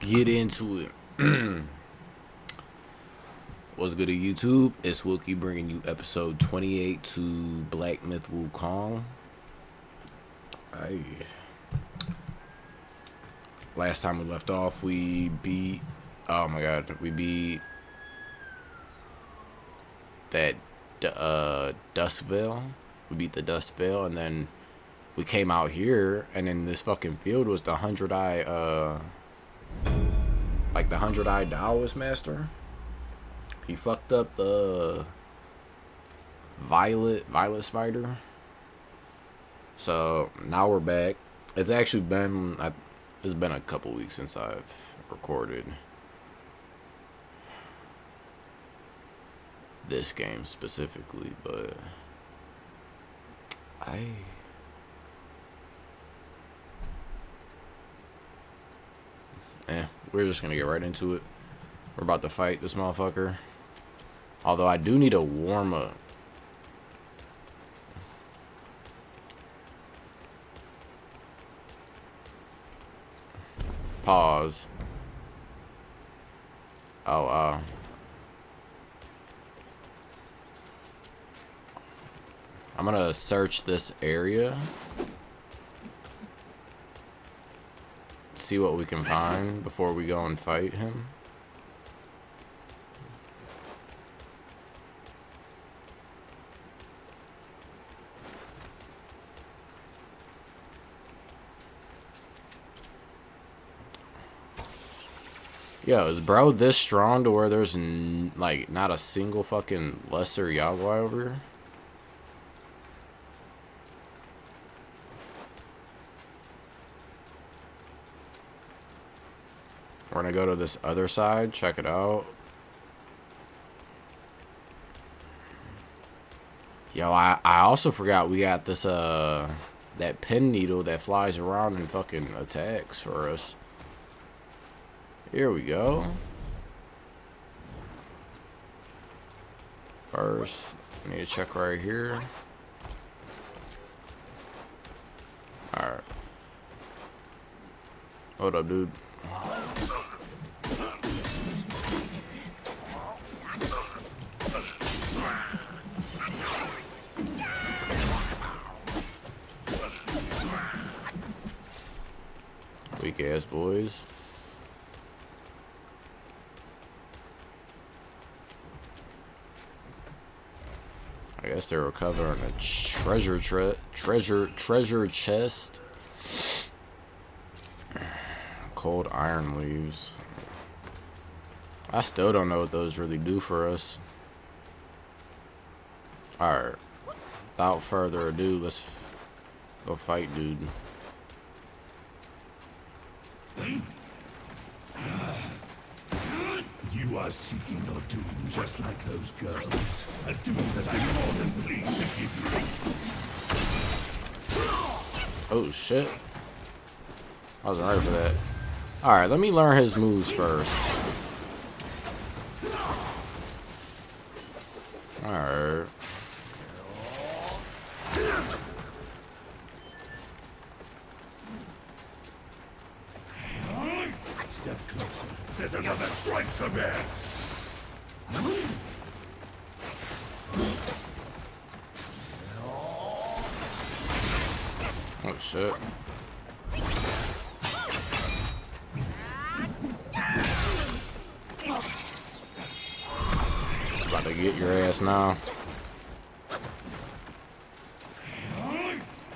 Get into it. What's good to YouTube? It's Wookie bringing you episode 28 to Black Myth Wukong. Hey. Last time we left off, we beat... Oh my god. We beat... that Dust Veil. We beat the Dust Veil, and then we came out here, and in this fucking field was the 100-eye, like the 100-eye Daoist Master. He fucked up the violet spider. So now we're back. It's actually been it's been a couple weeks since I've recorded this game specifically, but we're just gonna get right into it. We're about to fight this motherfucker. Although I do need a warm up. Pause. Oh, I'm gonna search this area. See what we can find before we go and fight him. Yo, is bro this strong to where there's like not a single fucking lesser Yagwai over here? We're gonna go to this other side, check it out. Yo, I also forgot we got this that pin needle that flies around and fucking attacks for us. Here we go. First, I need to check right here. Alright. Hold up, dude. Weak ass boys. I guess they're recovering a treasure chest. Cold iron leaves. I still don't know what those really do for us. Alright. Without further ado, let's go fight, dude. You are seeking your doom just like those girls. A doom that I'm more than pleased to give you. Oh shit. I wasn't ready for that. Alright, let me learn his moves first. Alright. Step closer. There's another strike to bear. Oh shit. About to get your ass now.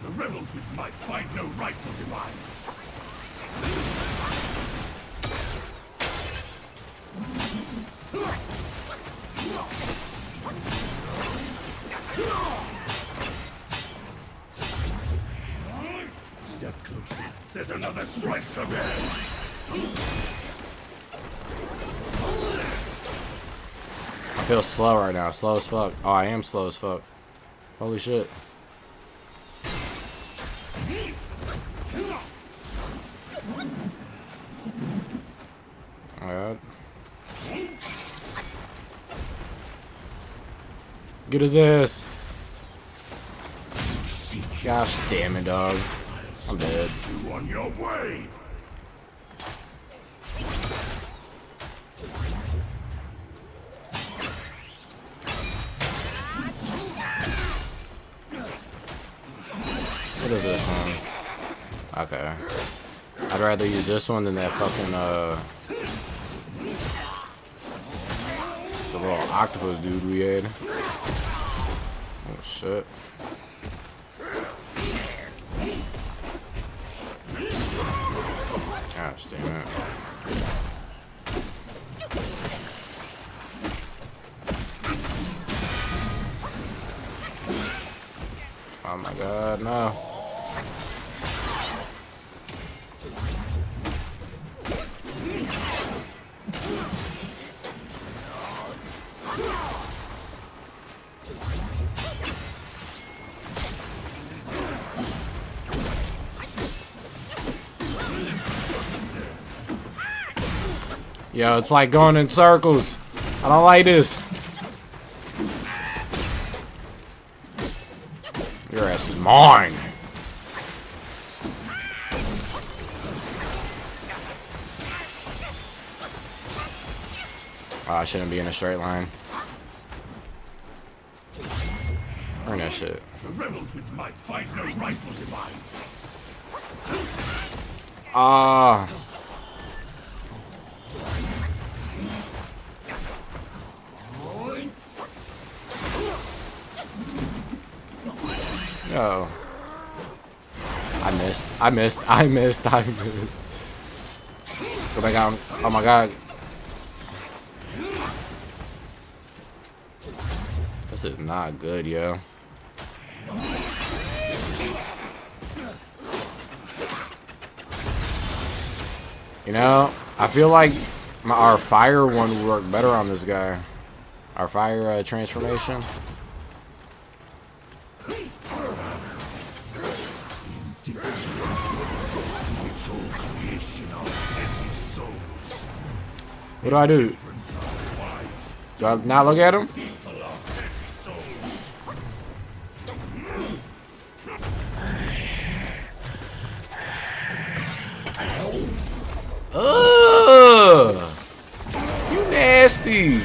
The rebels with might find no right to demise. Step closer. There's another strike to bear. I feel slow right now. Slow as fuck. Oh, I am slow as fuck. Holy shit. Oh my god. Get his ass. Gosh damn it, dog. I'm dead. You on your way. does this one? Okay. I'd rather use this one than that fucking, the little octopus dude we had. Oh, shit. Gosh damn it. Oh my god, no. Yo, it's like going in circles. I don't like this. Your ass is mine. Oh, I shouldn't be in a straight line. Burn that shit. The rebels with might find no rightful demise. Ah. Yo. I missed. Go back out. Oh my god. This is not good, yo. You know, I feel like our fire one would work better on this guy. Our fire transformation. What do I do? Do I not look at him? Ugh! You nasty!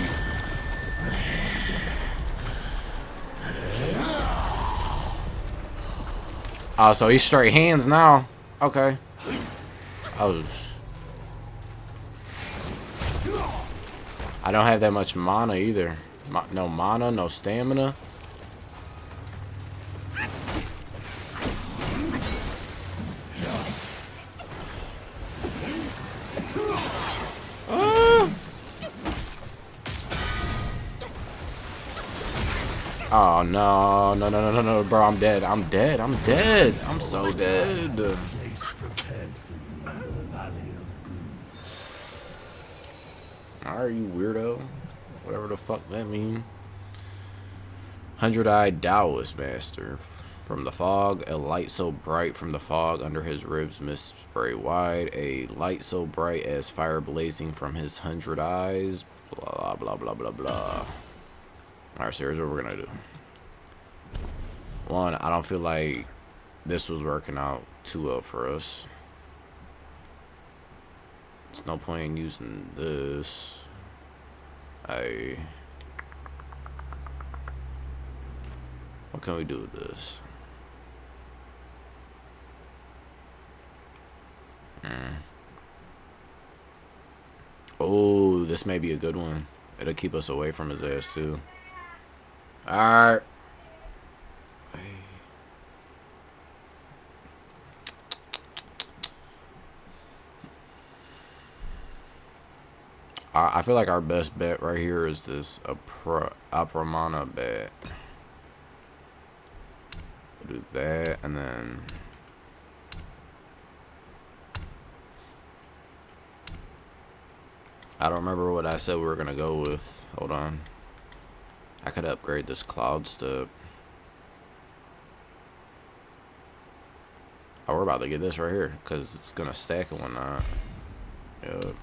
Oh, so he's straight hands now. Okay. Oh. I don't have that much mana either. No mana, no stamina. Oh no, no, bro, I'm dead. I'm so dead. Alright, you weirdo. Whatever the fuck that mean. 100-eyed Daoist Master. From the fog, a light so bright from the fog under his ribs mist spray wide. A light so bright as fire blazing from his 100 eyes. Blah, blah, blah, blah, blah. Alright, so here's what we're gonna do. One, I don't feel like this was working out too well for us. There's no point in using this. What can we do with this? Oh, this may be a good one. It'll keep us away from his ass too. Alright. I feel like our best bet right here is this Apramana bet. We'll do that, and then I don't remember what I said we were gonna go with. Hold on. I could upgrade this cloud step. Oh, we're about to get this right here because it's gonna stack and whatnot. Yep.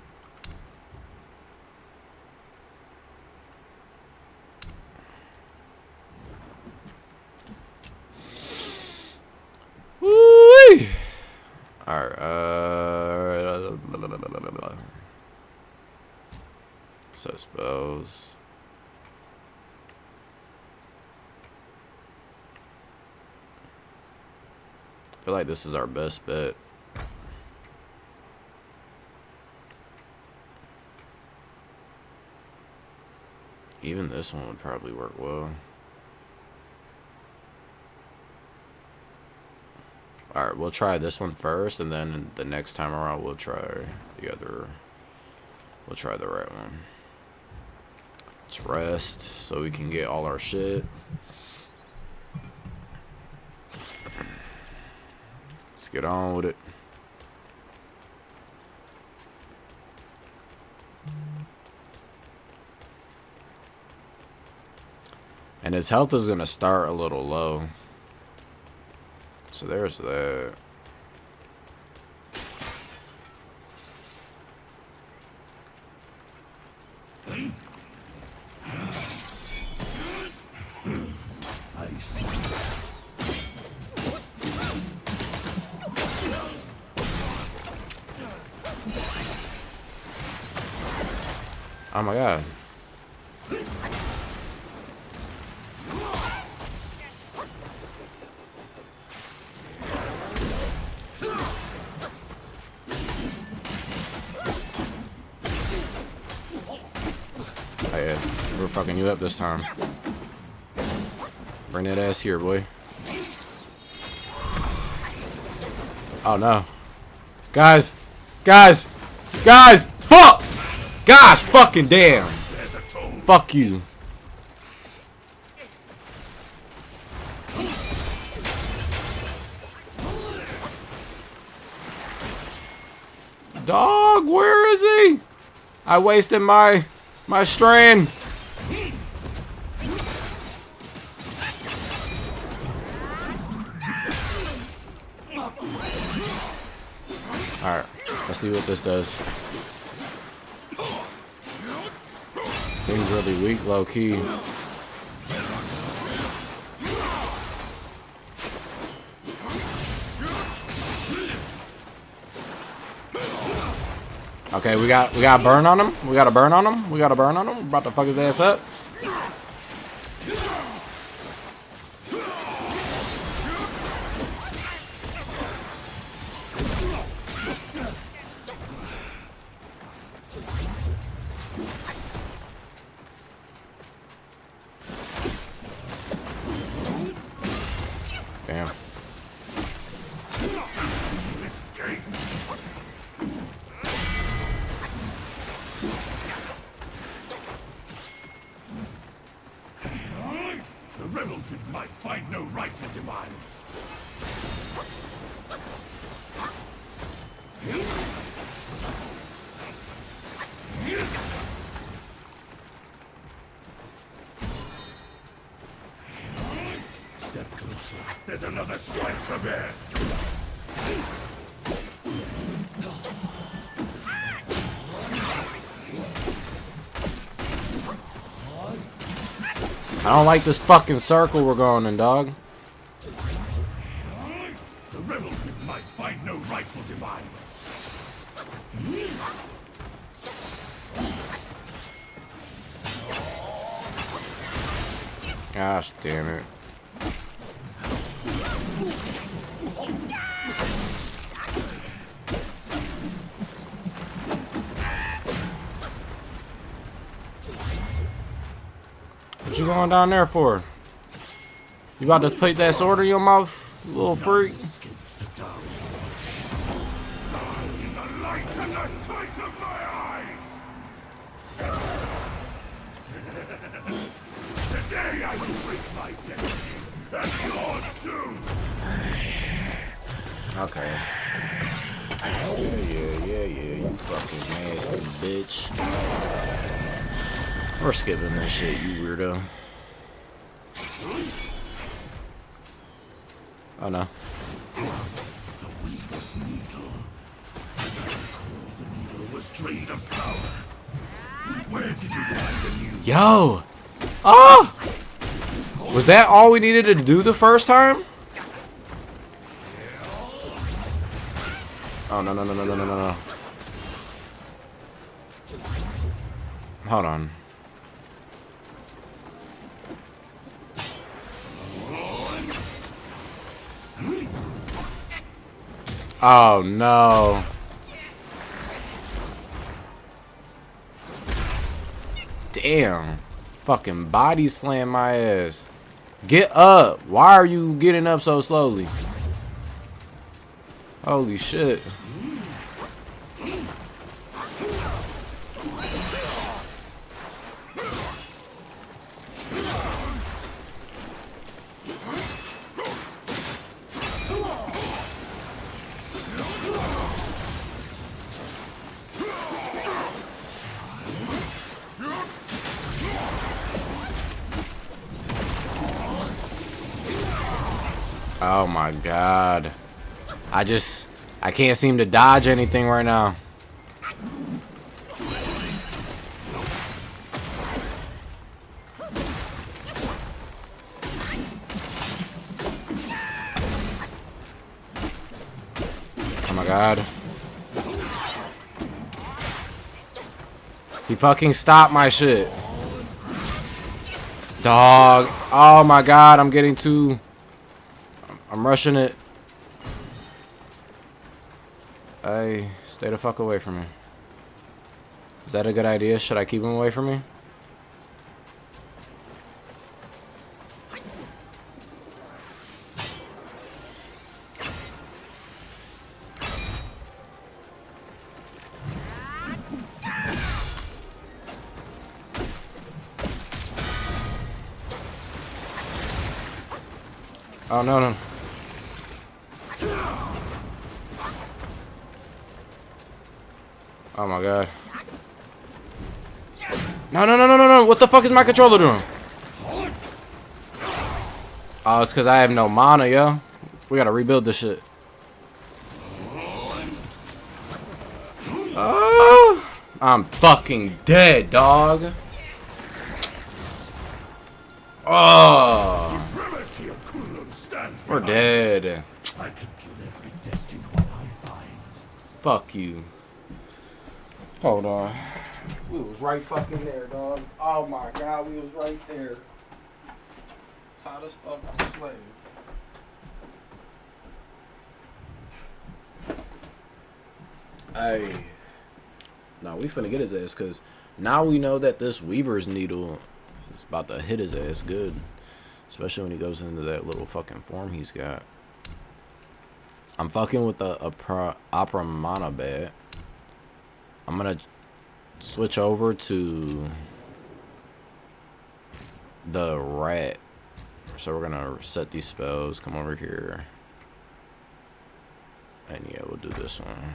Woo-wee! Alright, so I suppose feel like this is our best bet. Even this one would probably work well. Alright, we'll try this one first, and then the next time around we'll try the other. We'll try the right one. Let's rest so we can get all our shit. Let's get on with it. And his health is going to start a little low. So there's that. I see. Oh my god. Oh yeah, we're fucking you up this time. Bring that ass here, boy. Oh no. Guys! Guys! Guys! Fuck! Gosh fucking damn! Fuck you. Dog, where is he? I wasted my strand. Alright, let's see what this does. Seems really weak, low key. Okay, we got a burn on him. We got a burn on him. We got a burn on him. We're about to fuck his ass up. Damn. The rebels with might find no rightful demise. Step closer. There's another strike to bear. I don't like this fucking circle we're going in, dog. The rebels with might find no rightful demise. Gosh damn it. What you going down there for? You about to put that sword in your mouth, you little freak? Escapes the Daoist. Die in the light and the sight of my eyes. Today I will break my destiny, and yours too. Okay. Yeah, you fucking nasty bitch. We're skipping this shit, you weirdo. Oh no. The weaver's needle. As I recall, the needle was drained of power. Where did you find the new? Yo! Oh! Was that all we needed to do the first time? Oh no. Hold on. Oh no. Damn. Fucking body slam my ass. Get up. Why are you getting up so slowly? Holy shit. Oh my god. I can't seem to dodge anything right now. Oh my god. He fucking stopped my shit. Dog. Oh my god, I'm getting too... I'm rushing it. Hey, stay the fuck away from me. Is that a good idea? Should I keep him away from me? Oh, no, no. Oh my god. No, no, no, no, no, no. What the fuck is my controller doing? Oh, it's because I have no mana, yo. We gotta rebuild this shit. Oh, I'm fucking dead, dog. Oh, we're dead. I can kill every destined one I find. Fuck you. Hold on. We was right fucking there, dog. Oh my god, we was right there. It's hot as fuck, I'm sweating. Hey. Nah, we finna get his ass, cause now we know that this Weaver's needle is about to hit his ass good. Especially when he goes into that little fucking form he's got. I'm fucking with the Opera Mana bat. I'm gonna switch over to the rat. So we're gonna set these spells, come over here. And yeah, we'll do this one.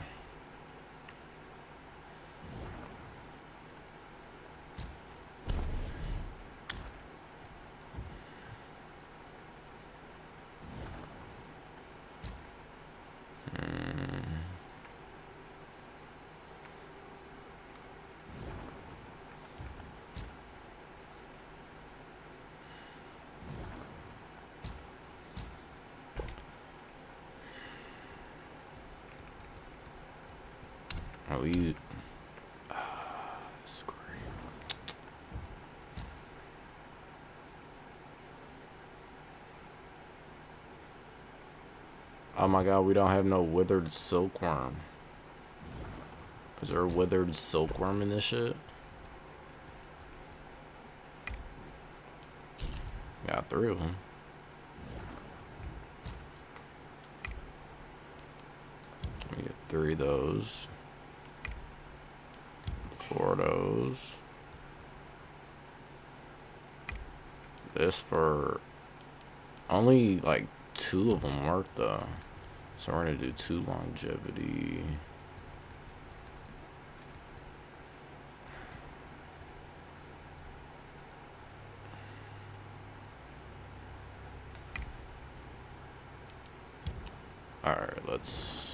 Oh, you... that's great. Oh my god, we don't have no withered silkworm. Is there a withered silkworm in this shit? Got 3 of them. Let me get 3 of those. 4 of those. This for only like 2 of them work though. So we're gonna do 2 longevity. Alright, let's...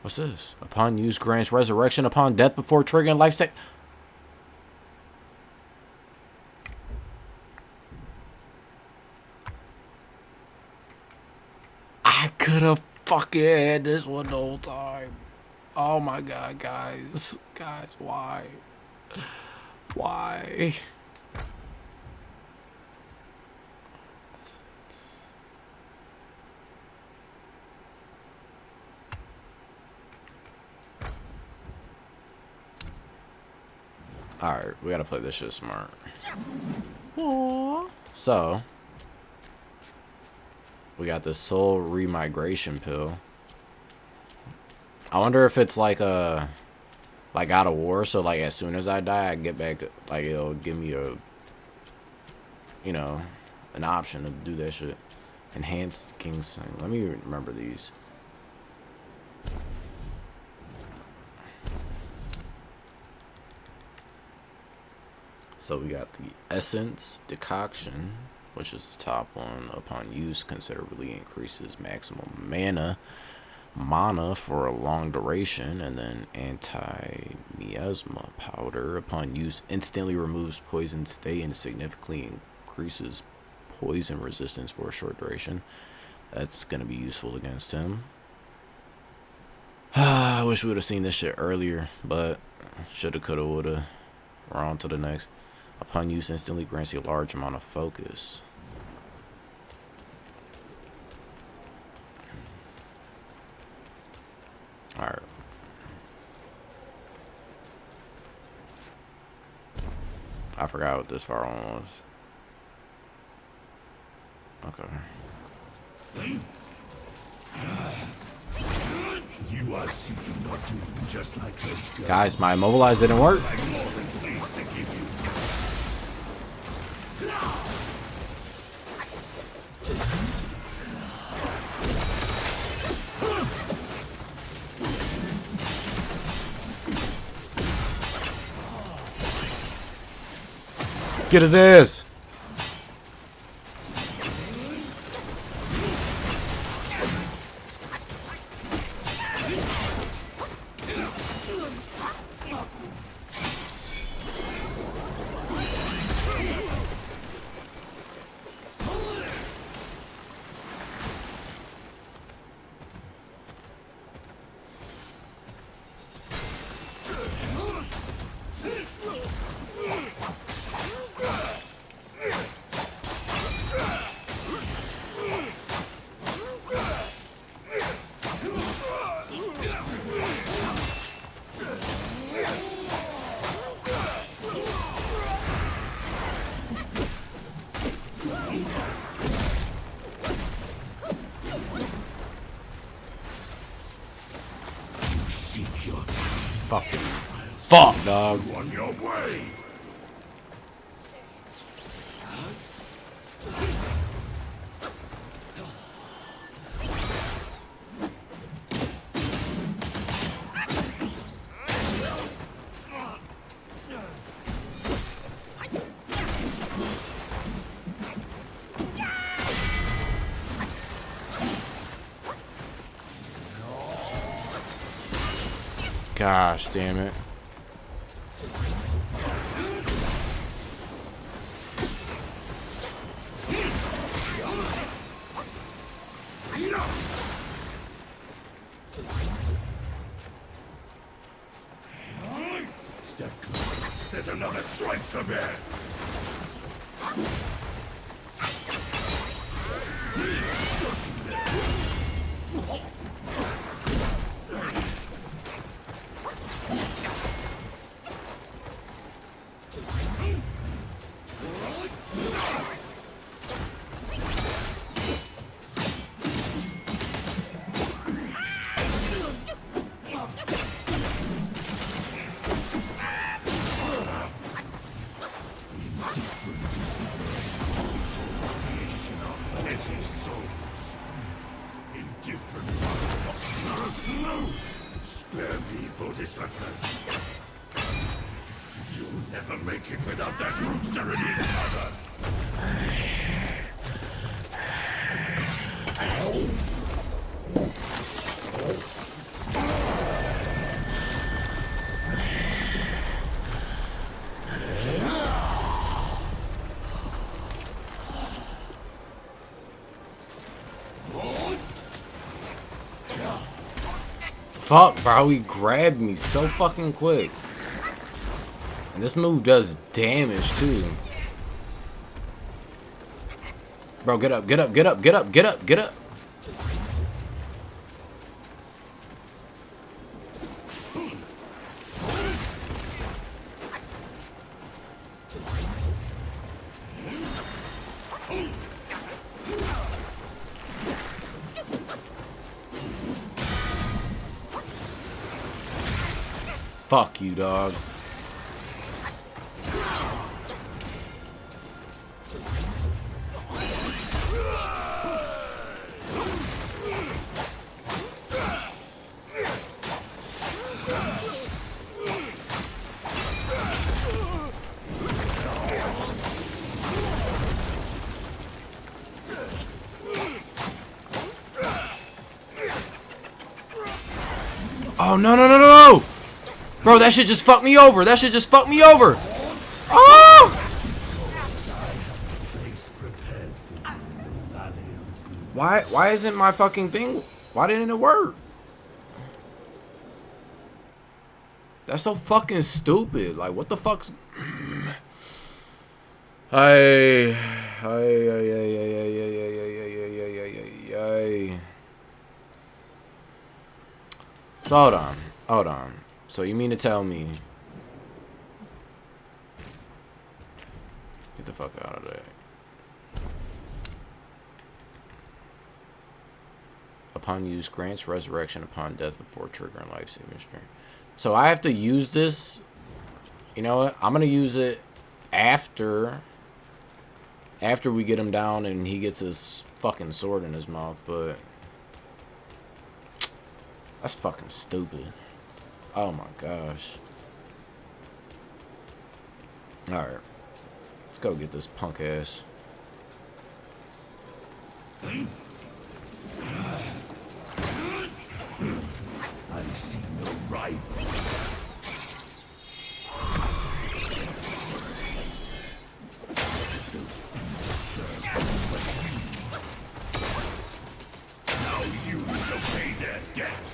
What's this? Upon use grants resurrection upon death before triggering life sec... I could have fucking had this one the whole time. Oh my god, guys. Guys, why? Why? Alright, we gotta play this shit smart. Aww. So, we got this soul remigration pill. I wonder if it's like a, like God of War, so like as soon as I die, I get back, like it'll give me a, you know, an option to do that shit. Enhanced King's Sign. Let me remember these. So we got the Essence Decoction, which is the top one. Upon use, considerably increases maximum mana for a long duration. And then Anti-Miasma Powder. Upon use, instantly removes poison state and significantly increases poison resistance for a short duration. That's going to be useful against him. I wish we would have seen this shit earlier, but shoulda, coulda, woulda. We're on to the next. Upon use, instantly grants you a large amount of focus. Alright. I forgot what this far one was. Okay. You are seeking your doom just like those Guys, my immobilize didn't work. I'm more than pleased to give you. Get his ass. Fucking fuck, dog. On your way. Gosh damn it. Step close. There's another strike to bear. Spare me, Bodhisattva. You'll never make it without that rooster in his mother. Fuck, bro, he grabbed me so fucking quick. And this move does damage too. Bro, get up, get up, get up, get up, get up, get up. Fuck you, dog. Oh, no, no, no, no, no! Bro, that shit just fucked me over. That shit just fucked me over. Oh! Why isn't my fucking thing? Why didn't it work? That's so fucking stupid. Like, what the fuck's... Hey. So hold on. So you mean to tell me? Get the fuck out of there. Upon use, grants resurrection upon death before triggering life-saving strength. So I have to use this. You know what? I'm gonna use it after we get him down and he gets his fucking sword in his mouth, but that's fucking stupid. Oh my gosh. Alright. Let's go get this punk ass. I see no rival. Now you shall pay their debts.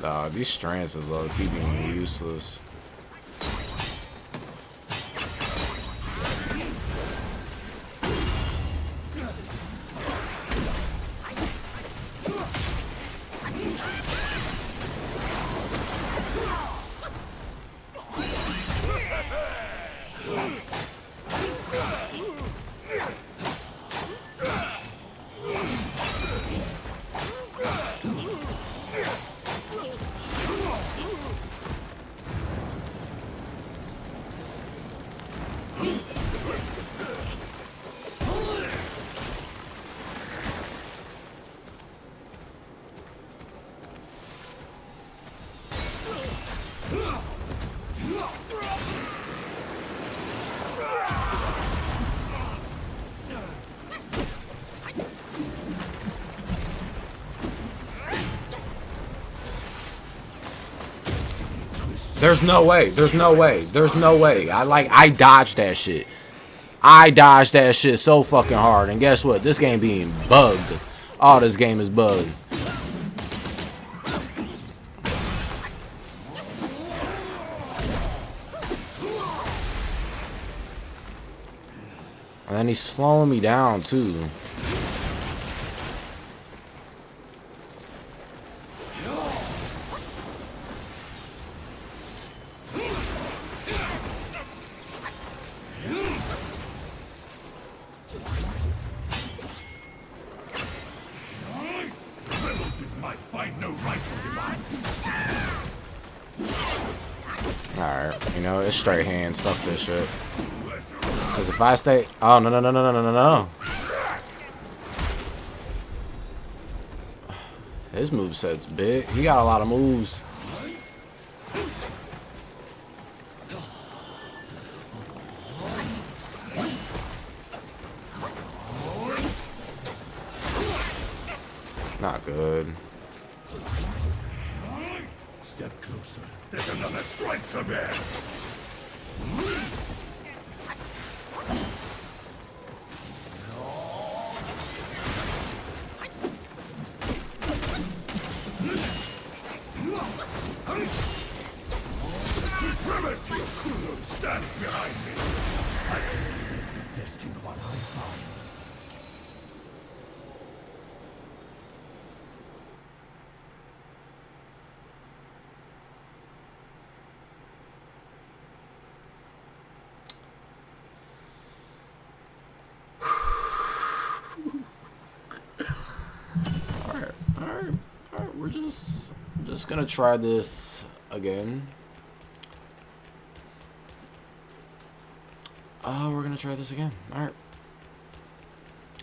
Nah, these strands is low key being useless. There's no way. There's no way. There's no way. I dodged that shit. I dodged that shit so fucking hard. And guess what? This game being bugged. Oh, this game is bugged. And then he's slowing me down too. Alright, you know, it's straight hands. Fuck this shit. Because if I stay... Oh, no, no, no, no, no, no, no. His moveset's big. He got a lot of moves. Not good. Step closer. There's another strike to bear. Supremacy of Kulum stands behind me. I can give every destined one I find. we're just gonna try this again. We're gonna try this again. Alright.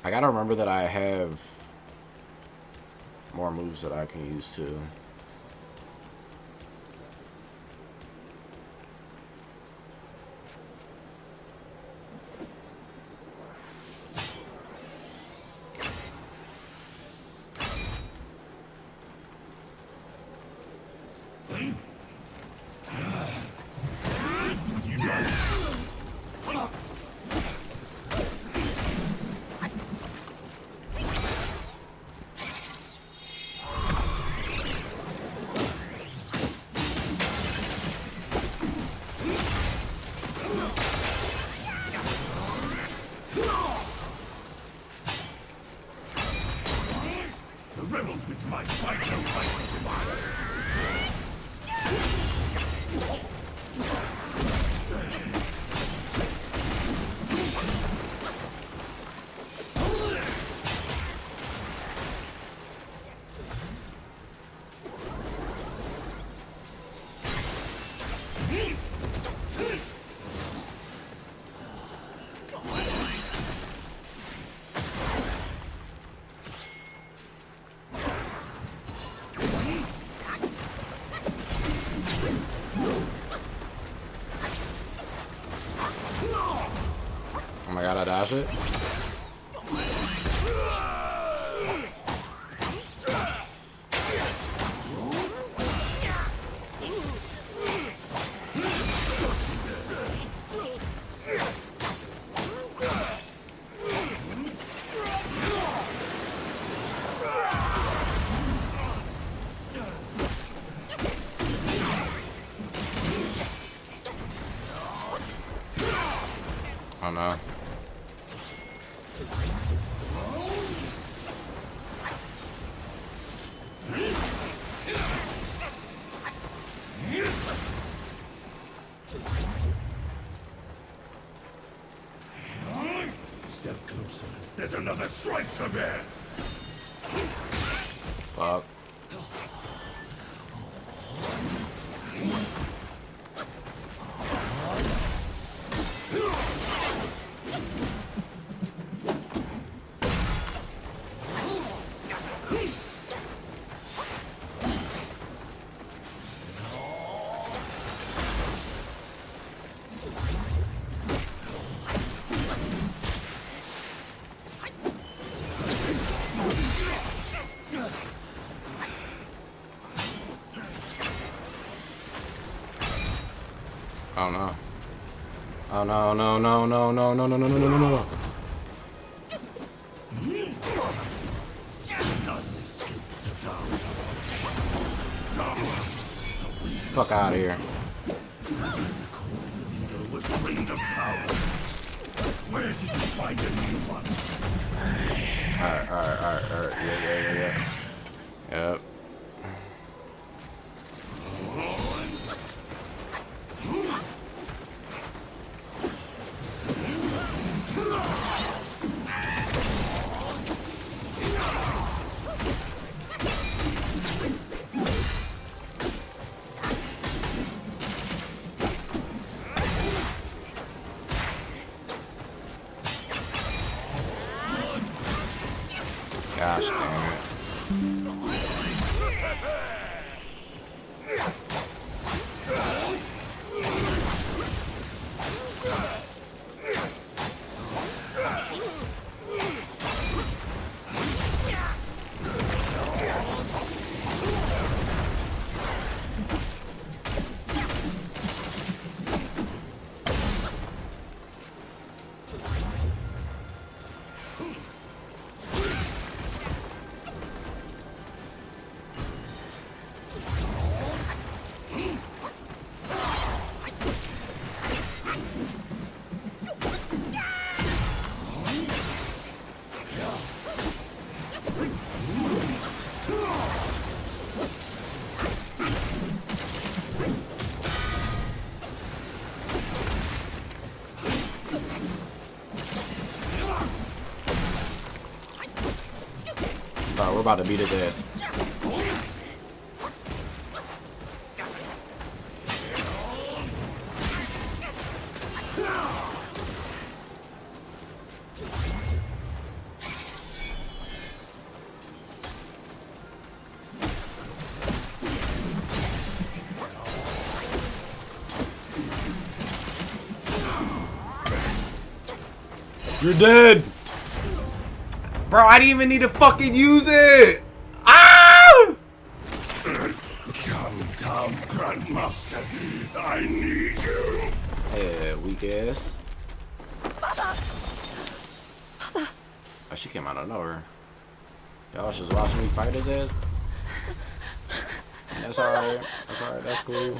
I gotta remember that I have more moves that I can use too. Oh my god, I dodged it. Oh no. Step closer. There's another strike to bear. Fuck. Oh no. Oh no, no, no, no, no, no, no, no, no, no, no, no. Fuck out of here. Was drained of power. Where did you find a new one? Alright. Yeah. Yep. Gosh damn it. We're about to beat his ass. You're dead. Bro, I didn't even need to fucking use it. Ah! Come down, Grandmaster. I need you. Yeah, weak ass. Oh, she came out of nowhere. Y'all was just watching me fight his ass. That's alright. That's alright. That's cool.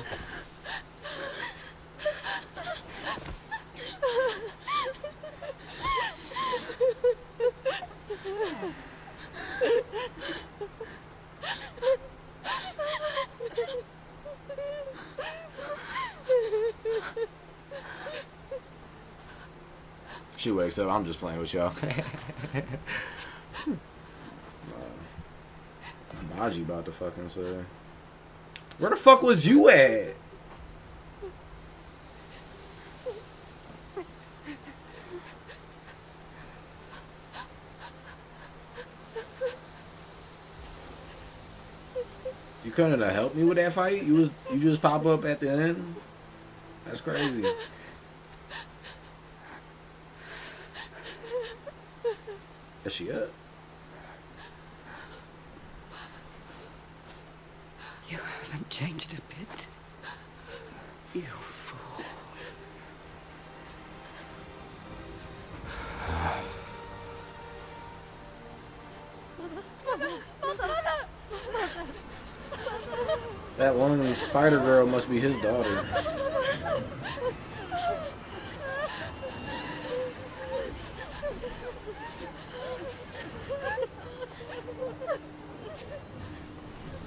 She wakes up. I'm just playing with y'all. Bajie about to fucking say. Where the fuck was you at? You couldn't have helped me with that fight? You just pop up at the end? That's crazy. Is she up? You haven't changed a bit. You fool. That one spider girl must be his daughter.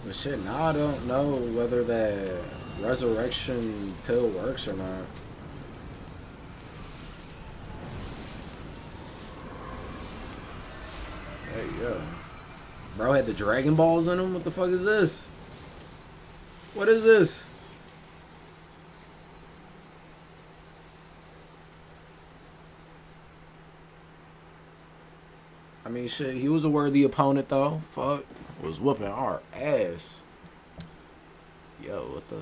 But shit, now I don't know whether that resurrection pill works or not. There you go. Bro had the Dragon Balls in him? What the fuck is this? What is this? I mean, shit, he was a worthy opponent, though. Fuck. Was whooping our ass. Yo, what the...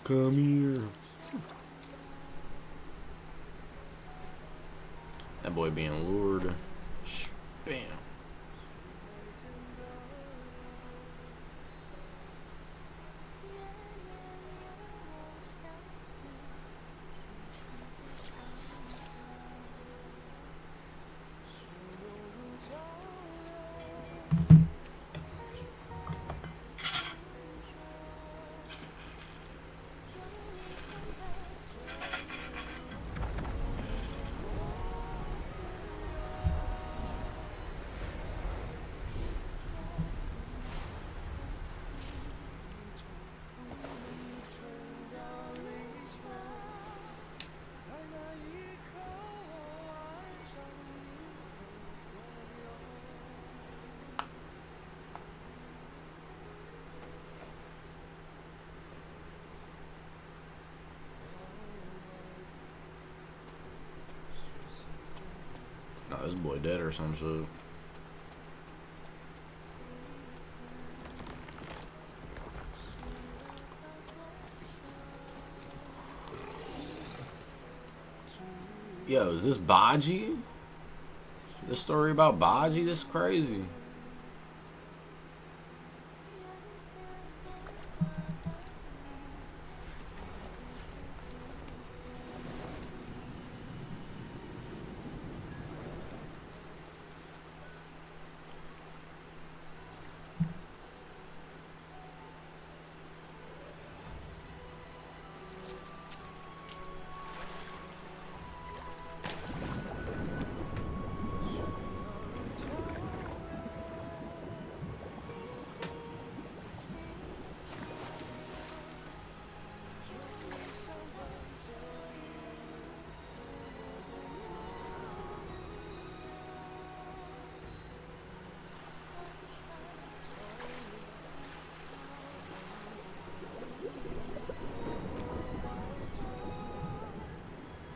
Come here. That boy being lured. Bam. Nah, this boy dead or some shit. Yo, is this Bajie? This story about Bajie? This is crazy.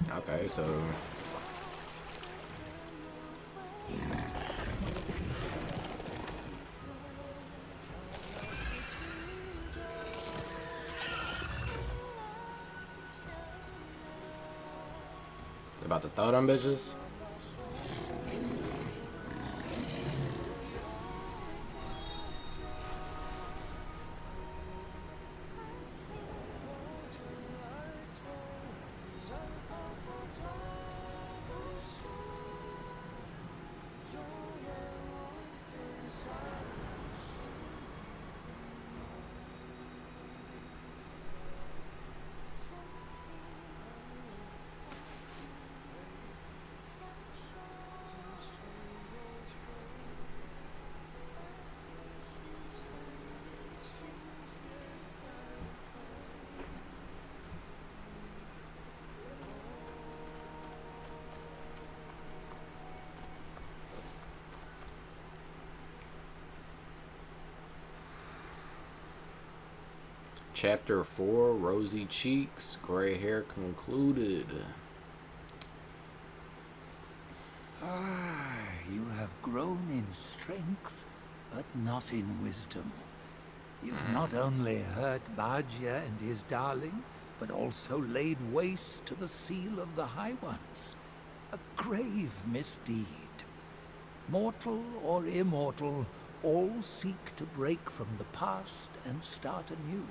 Okay, so about to throw them bitches. Chapter 4, Rosy Cheeks, Gray Hair concluded. You have grown in strength, but not in wisdom. You've not only hurt Bajie and his darling, but also laid waste to the seal of the High Ones. A grave misdeed. Mortal or immortal, all seek to break from the past and start anew.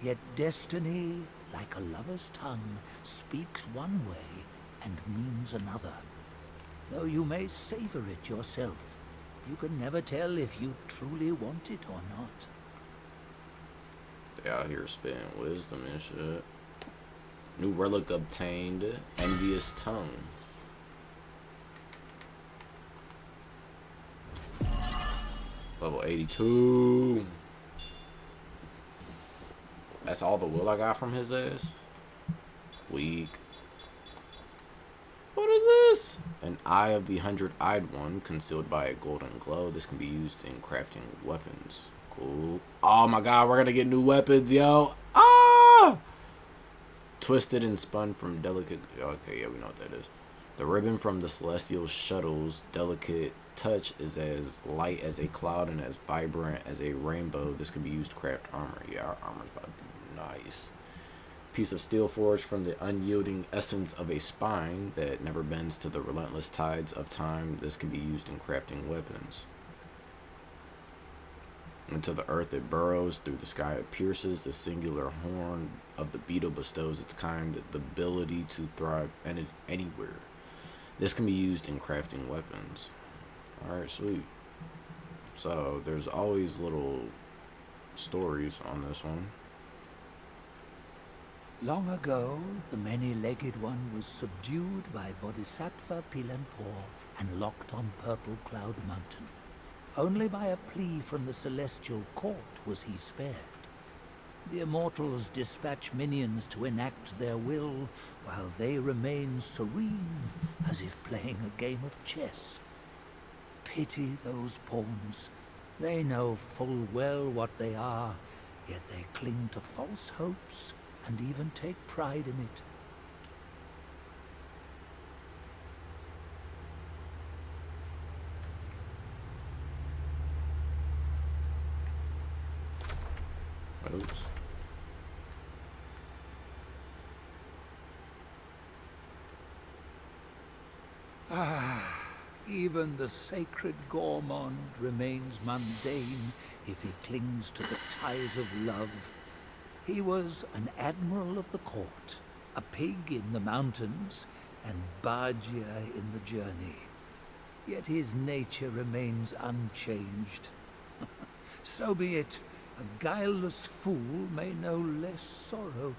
Yet destiny, like a lover's tongue, speaks one way and means another. Though you may savor it yourself, you can never tell if you truly want it or not. They out here spitting wisdom and shit. New relic obtained, Envious Tongue. Level 82. That's all the will I got from his ass? Weak. What is this? An Eye of the 100-Eyed One, concealed by a golden glow. This can be used in crafting weapons. Cool. Oh my god, we're gonna get new weapons, yo. Ah! Twisted and spun from delicate... Okay, yeah, we know what that is. The ribbon from the celestial shuttle's delicate touch is as light as a cloud and as vibrant as a rainbow. This can be used to craft armor. Yeah, our armor's about to be nice. Piece of steel forged from the unyielding essence of a spine that never bends to the relentless tides of time. This can be used in crafting weapons. Into the earth it burrows, through the sky it pierces. The singular horn of the beetle bestows its kind the ability to thrive anywhere. This can be used in crafting weapons. Alright, sweet. So there's always little stories on this one. Long ago, the many-legged one was subdued by Bodhisattva Pilanpor and locked on Purple Cloud Mountain. Only by a plea from the celestial court was he spared. The immortals dispatch minions to enact their will, while they remain serene, as if playing a game of chess. Pity those pawns. They know full well what they are, yet they cling to false hopes and even take pride in it. Oops. Even the sacred gourmand remains mundane if he clings to the ties of love. He was an admiral of the court, a pig in the mountains, and Bajie in the journey. Yet his nature remains unchanged. So be it. A guileless fool may know less sorrow.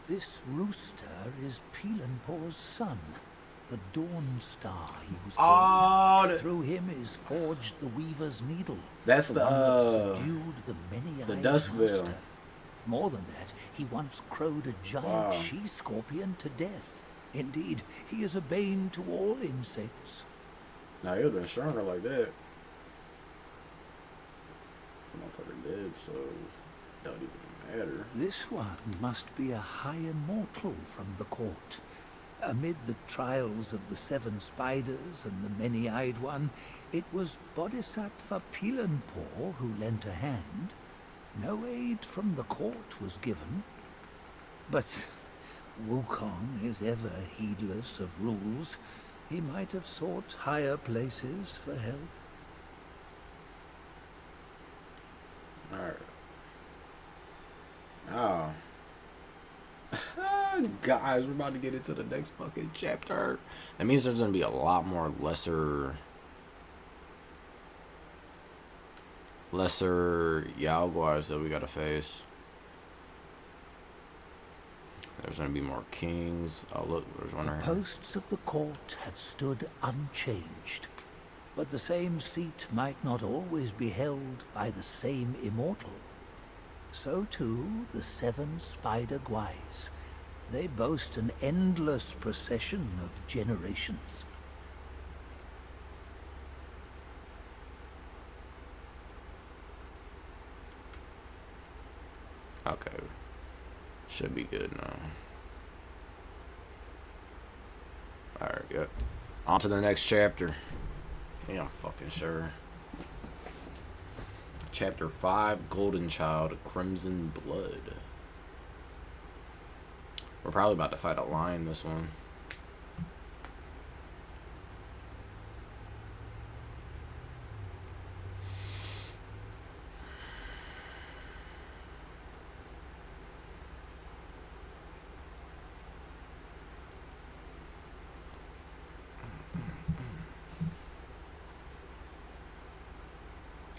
This rooster is Pilanpor's son, the Dawn Star he was called. Oh, Through him is forged the Weaver's Needle. that's the one that subdued the many-eyed Duskville. Master. More than that, he once crowed a giant she-scorpion to death. Indeed, he is a bane to all insects. Nah, he would have been stronger like that. for the dead, so it don't even matter. This one must be a high immortal from the court. Amid the trials of the 7 spiders and the many-eyed one, it was Bodhisattva Pilanpo who lent a hand. No aid from the court was given. But Wukong is ever heedless of rules. He might have sought higher places for help. Alright. Now, guys, we're about to get into the next fucking chapter. That means there's gonna be a lot more lesser Yao Guais that we gotta face. There's gonna be more kings. Oh look, there's one right The here. posts of the court have stood unchanged, but the same seat might not always be held by the same immortal. So too the 7 spider guais. They boast an endless procession of generations. Okay. Should be good now. Alright, yep. On to the next chapter. Yeah, I'm fucking sure. Chapter 5, Golden Child, Crimson Blood. We're probably about to fight a lion this one.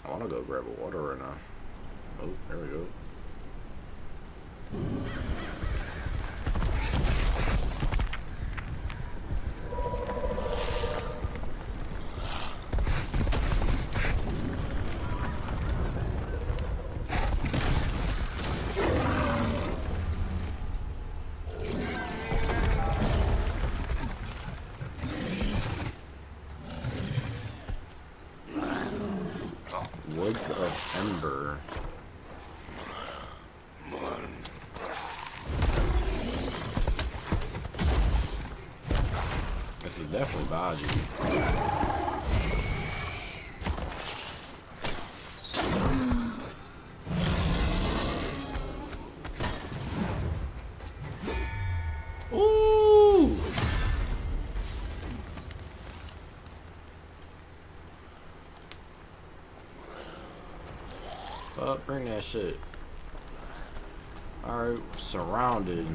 I want to go grab a water right now. Oh, there we go. Woods of Ember. This is definitely Bajie. Ooh! Bring that shit. Alright, surrounded.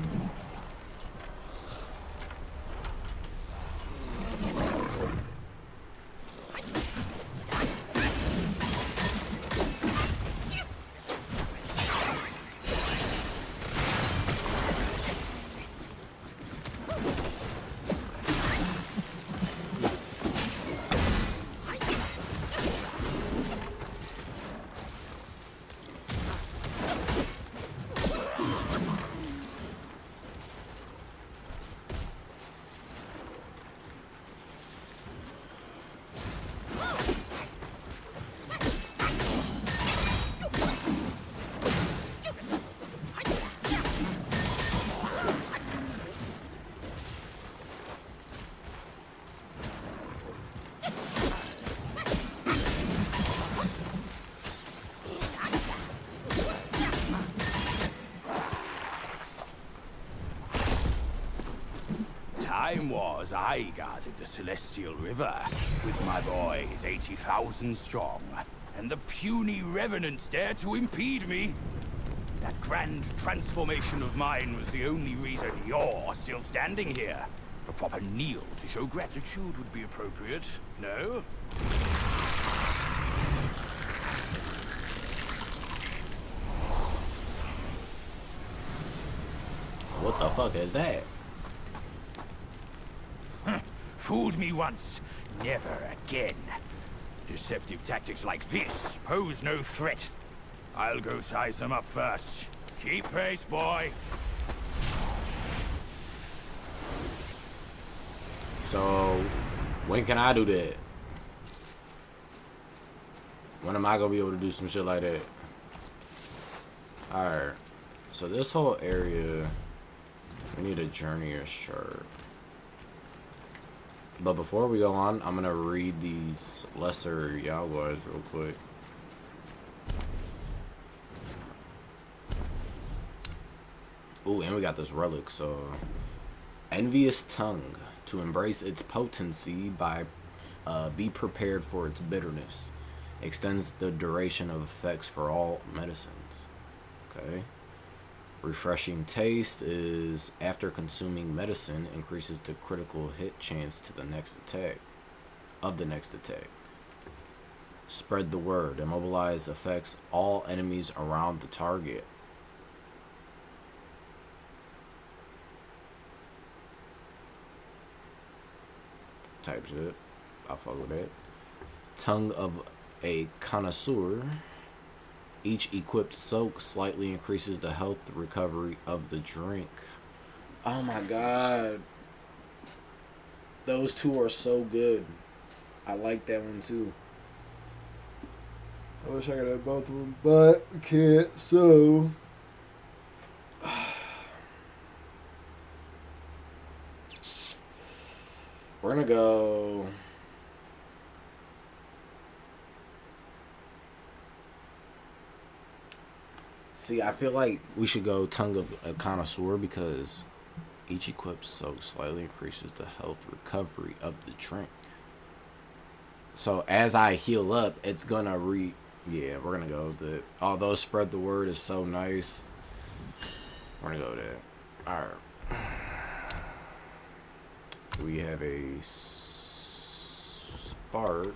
Time was I guarded the Celestial River with my boys 80,000 strong, and the puny revenants dared to impede me. That grand transformation of mine was the only reason you're still standing here. A proper kneel to show gratitude would be appropriate, no? What the fuck is that? Fooled me once, never again. Deceptive tactics like this pose no threat. I'll go size them up first. Keep pace, boy. So, when can I do that? When am I gonna be able to do some shit like that? Alright. So this whole area, we need a journeyer's chart. But before we go on, I'm gonna read these lesser Yaguas real quick. Ooh, and we got this relic, so... Envious tongue. To embrace its potency by... be prepared for its bitterness. Extends the duration of effects for all medicines. Okay. Refreshing taste is after consuming medicine increases the critical hit chance to the next attack of the next attack. Spread the word. Immobilize affects all enemies around the target. Type shit. I'll fuck with that. Tongue of a connoisseur. Each equipped soak slightly increases the health recovery of the drink. Oh my god. Those two are so good. I like that one too. I wish I could have both of them, but I can't, so... We're gonna go... See, I feel like we should go Tongue of a Connoisseur because each equipped soak slightly increases the health recovery of the drink. So as I heal up, it's gonna yeah, we're gonna go with it. Although Spread the Word is so nice, we're gonna go with it. Alright. We have a Spark.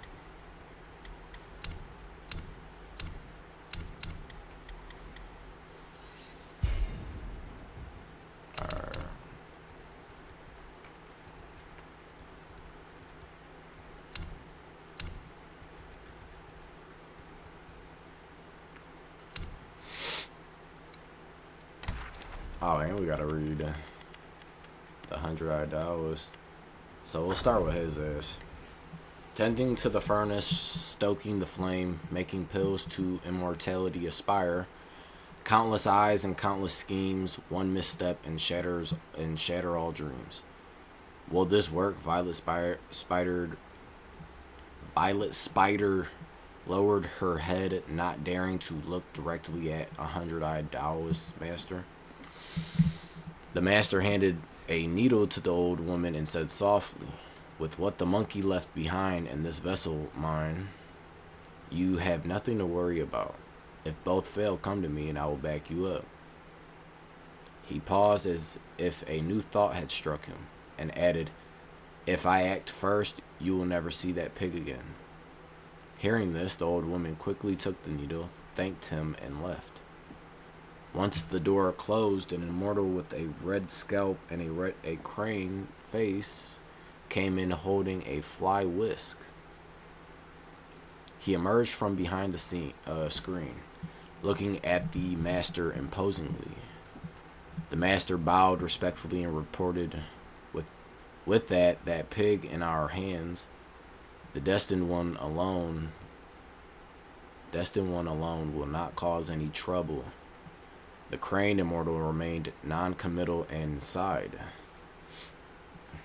Oh, and we gotta read the 100-eyed Daoist. So we'll start with his ass. Tending to the furnace, stoking the flame, making pills to immortality aspire. Countless eyes and countless schemes, one misstep and shatter all dreams. Will this work? Violet Spider lowered her head, not daring to look directly at 100-eyed Daoist Master. The master handed a needle to the old woman and said softly, "With what the monkey left behind in this vessel mine, you have nothing to worry about. If both fail, come to me and I will back you up." He paused as if a new thought had struck him and added, "If I act first, you will never see that pig again." Hearing this, the old woman quickly took the needle, thanked him, and left. Once the door closed, an immortal with a red scalp and a crane face came in holding a fly whisk. He emerged from behind the screen, looking at the master imposingly. The master bowed respectfully and reported, with that pig in our hands, the destined one alone will not cause any trouble. The crane immortal remained non-committal and sighed.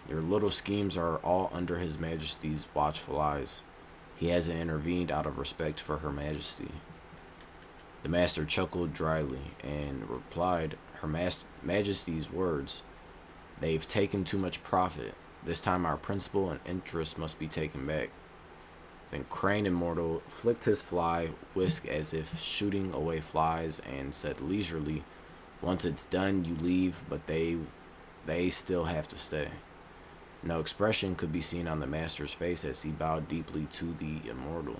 Your little schemes are all under His Majesty's watchful eyes. He hasn't intervened out of respect for Her Majesty. The master chuckled dryly and replied, Her Majesty's words, they've taken too much profit. This time our principal and interest must be taken back. Then Crane Immortal flicked his fly whisk as if shooting away flies and said leisurely, "Once it's done, you leave, but they still have to stay." No expression could be seen on the master's face as he bowed deeply to the immortal.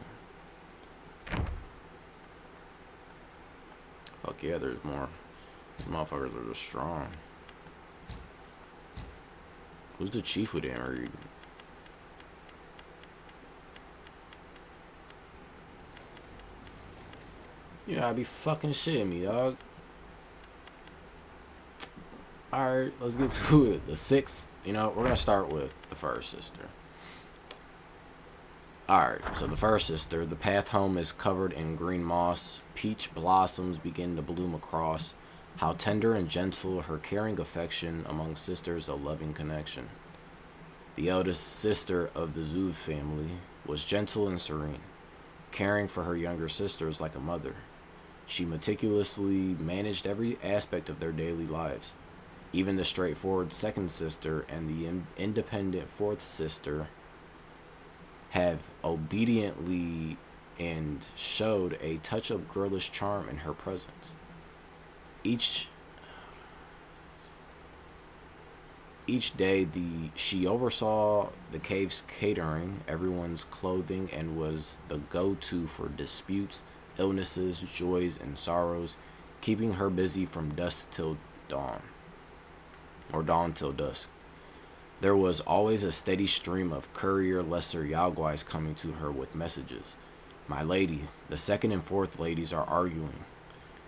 Fuck yeah, there's more. These motherfuckers are just strong. Who's the chief we didn't read? You gotta be fucking shitting me, dog. Alright, let's get to it. The sixth, we're gonna start with the first sister. Alright, so the first sister, the path home is covered in green moss. Peach blossoms begin to bloom across. How tender and gentle her caring affection among sisters, a loving connection. The eldest sister of the Zhu family was gentle and serene, caring for her younger sisters like a mother. She meticulously managed every aspect of their daily lives. Even the straightforward second sister and the independent fourth sister have obediently and showed a touch of girlish charm in her presence. Each day she oversaw the cave's catering, everyone's clothing, and was the go-to for disputes, illnesses, joys, and sorrows, keeping her busy from dusk till dawn, or dawn till dusk. There was always a steady stream of courier lesser Yaoguais coming to her with messages. My lady, the second and fourth ladies are arguing.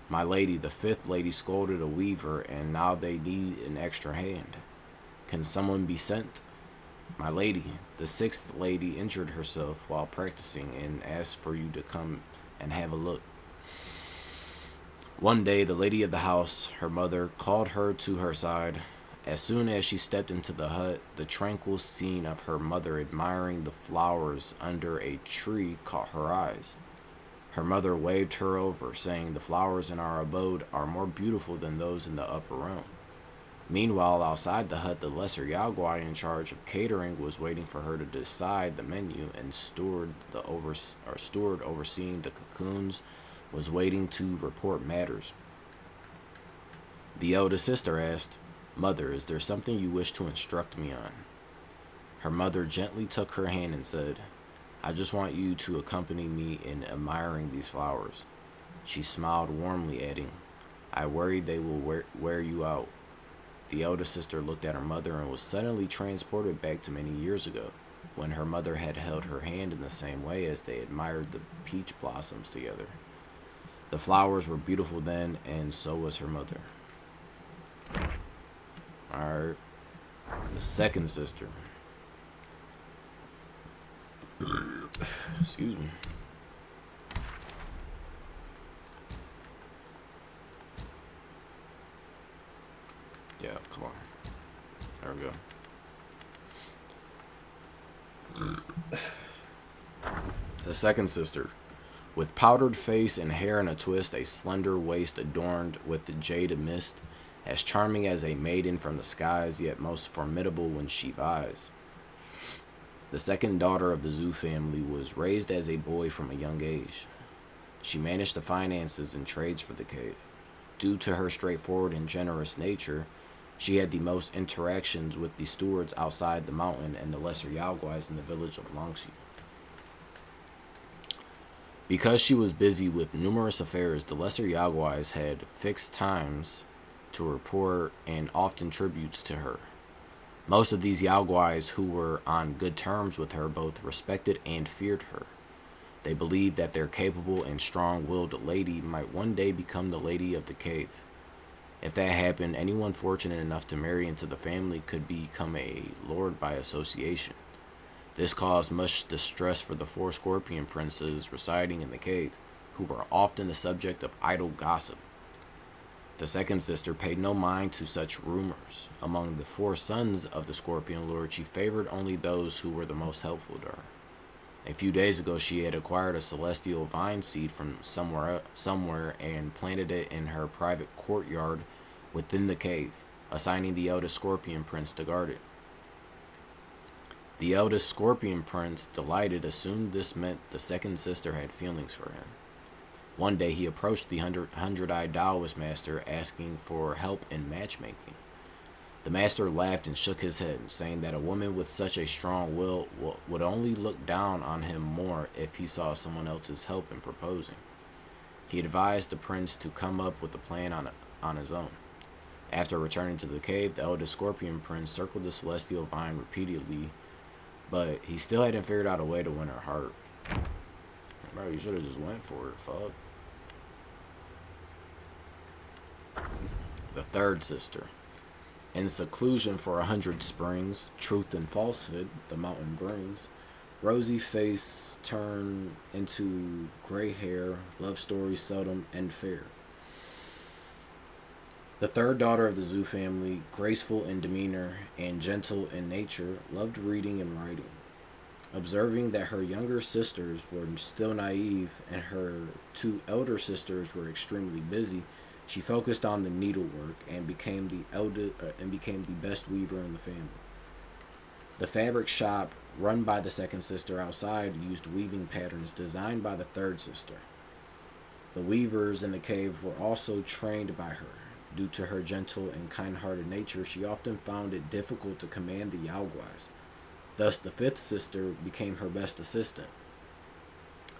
My lady, the fifth lady scolded a weaver, and now they need an extra hand. Can someone be sent? My lady, the sixth lady injured herself while practicing and asked for you to come and have a look. One day, the lady of the house, her mother, called her to her side. As soon as she stepped into the hut, the tranquil scene of her mother admiring the flowers under a tree caught her eyes. Her mother waved her over, saying, "The flowers in our abode are more beautiful than those in the upper realm." Meanwhile, outside the hut, the lesser Yaoguai in charge of catering was waiting for her to decide the menu, and steward overseeing the cocoons was waiting to report matters. The eldest sister asked, "Mother, is there something you wish to instruct me on?" Her mother gently took her hand and said, "I just want you to accompany me in admiring these flowers." She smiled warmly, adding, "I worry they will wear you out." The eldest sister looked at her mother and was suddenly transported back to many years ago, when her mother had held her hand in the same way as they admired the peach blossoms together. The flowers were beautiful then, and so was her mother. Alright. The second sister. Excuse me. Yeah, come on. There we go. The second sister. With powdered face and hair in a twist, a slender waist adorned with the jade mist, as charming as a maiden from the skies, yet most formidable when she vies. The second daughter of the Zhu family was raised as a boy from a young age. She managed the finances and trades for the cave. Due to her straightforward and generous nature, she had the most interactions with the stewards outside the mountain and the lesser Yaoguais in the village of Longxi. Because she was busy with numerous affairs, the lesser Yaoguais had fixed times to report and often tributes to her. Most of these Yaoguais who were on good terms with her both respected and feared her. They believed that their capable and strong-willed lady might one day become the lady of the cave. If that happened, anyone fortunate enough to marry into the family could become a lord by association. This caused much distress for the 4 scorpion princes residing in the cave, who were often the subject of idle gossip. The second sister paid no mind to such rumors. Among the 4 sons of the Scorpion Lord, she favored only those who were the most helpful to her. A few days ago, she had acquired a celestial vine seed from somewhere and planted it in her private courtyard within the cave, assigning the eldest Scorpion Prince to guard it. The eldest Scorpion Prince, delighted, assumed this meant the second sister had feelings for him. One day he approached the hundred-eyed Daoist Master asking for help in matchmaking. The master laughed and shook his head, saying that a woman with such a strong will would only look down on him more if he saw someone else's help in proposing. He advised the prince to come up with a plan on his own. After returning to the cave, the eldest Scorpion Prince circled the celestial vine repeatedly, but he still hadn't figured out a way to win her heart. Bro, you should have just went for it, fuck. The third sister. In seclusion for 100 springs, truth and falsehood the mountain brings. Rosy face turn into gray hair. Love stories seldom end fair. The third daughter of the Zhu family, graceful in demeanor and gentle in nature, loved reading and writing. Observing that her younger sisters were still naive and her two elder sisters were extremely busy, she focused on the needlework and became the best weaver in the family. The fabric shop run by the second sister outside used weaving patterns designed by the third sister. The weavers in the cave were also trained by her. Due to her gentle and kind-hearted nature, she often found it difficult to command the Yaoguais. Thus, the fifth sister became her best assistant.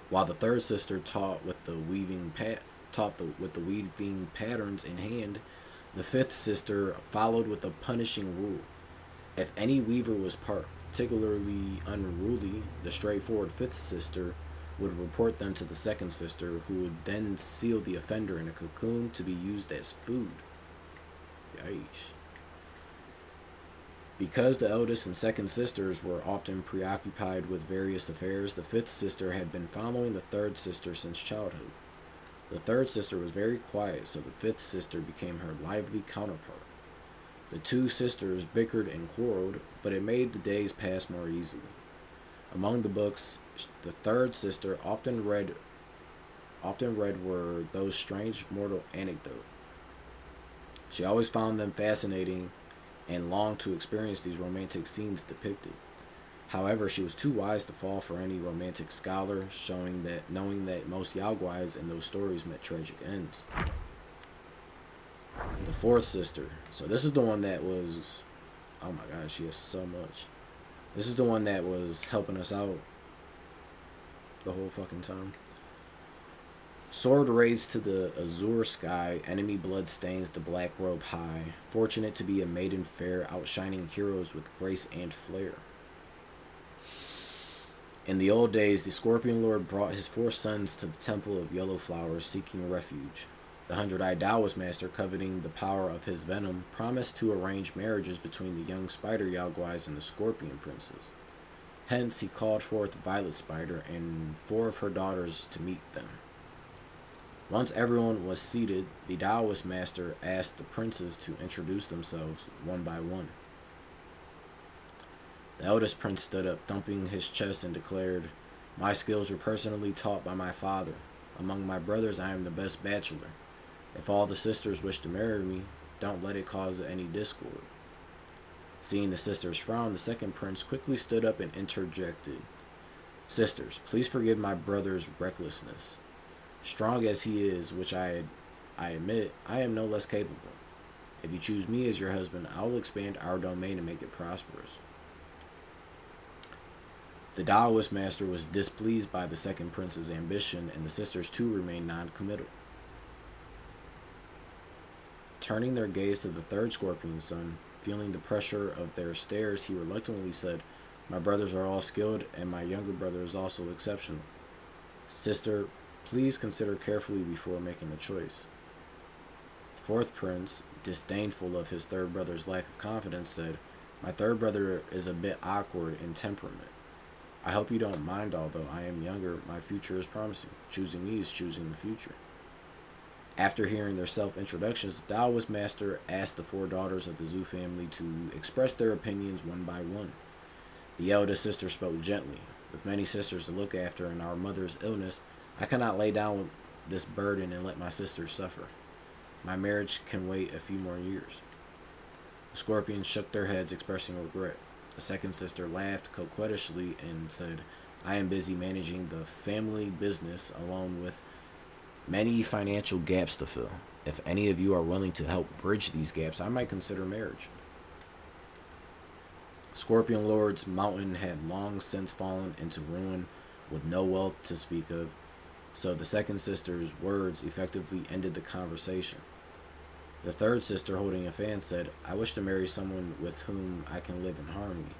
While the third sister taught with the weaving patterns in hand, the fifth sister followed with a punishing rule. If any weaver was particularly unruly, the straightforward fifth sister would report them to the second sister, who would then seal the offender in a cocoon to be used as food. Yikes. Because the eldest and second sisters were often preoccupied with various affairs, the fifth sister had been following the third sister since childhood. The third sister was very quiet, so the fifth sister became her lively counterpart. The two sisters bickered and quarreled, but it made the days pass more easily. Among the books the third sister often read were those strange mortal anecdotes. She always found them fascinating and longed to experience these romantic scenes depicted. However, she was too wise to fall for any romantic scholar, knowing that most Yaoguais in those stories met tragic ends. The fourth sister. So this is the one that was, oh my god, she has so much. This is the one that was helping us out the whole fucking time. Sword raised to the azure sky, enemy blood stains the black robe high. Fortunate to be a maiden fair, outshining heroes with grace and flair. In the old days, the Scorpion Lord brought his 4 sons to the Temple of Yellow Flowers, seeking refuge. The 100-eyed Daoist Master, coveting the power of his venom, promised to arrange marriages between the young Spider Yaoguais and the Scorpion Princes. Hence, he called forth Violet Spider and 4 of her daughters to meet them. Once everyone was seated, the Daoist Master asked the princes to introduce themselves one by one. The eldest prince stood up, thumping his chest, and declared, "My skills were personally taught by my father. Among my brothers, I am the best bachelor. If all the sisters wish to marry me, don't let it cause any discord." Seeing the sisters frown, the second prince quickly stood up and interjected, "Sisters, please forgive my brother's recklessness. Strong as he is, which I admit, I am no less capable. If you choose me as your husband, I will expand our domain and make it prosperous." The Daoist Master was displeased by the second prince's ambition, and the sisters too remained non-committal. Turning their gaze to the third Scorpion son, feeling the pressure of their stares, he reluctantly said, "My brothers are all skilled, and my younger brother is also exceptional. Sister, please consider carefully before making a choice." The fourth prince, disdainful of his third brother's lack of confidence, said, "My third brother is a bit awkward in temperament. I hope you don't mind, although I am younger, my future is promising. Choosing me is choosing the future." After hearing their self-introductions, the Daoist Master asked the 4 daughters of the Zhu family to express their opinions one by one. The eldest sister spoke gently. "With many sisters to look after and our mother's illness, I cannot lay down this burden and let my sisters suffer. My marriage can wait a few more years." The Scorpions shook their heads, expressing regret. The second sister laughed coquettishly and said, "I am busy managing the family business alone with many financial gaps to fill. If any of you are willing to help bridge these gaps, I might consider marriage." Scorpion Lord's mountain had long since fallen into ruin with no wealth to speak of, so the second sister's words effectively ended the conversation. The third sister, holding a fan, said, "I wish to marry someone with whom I can live in harmony.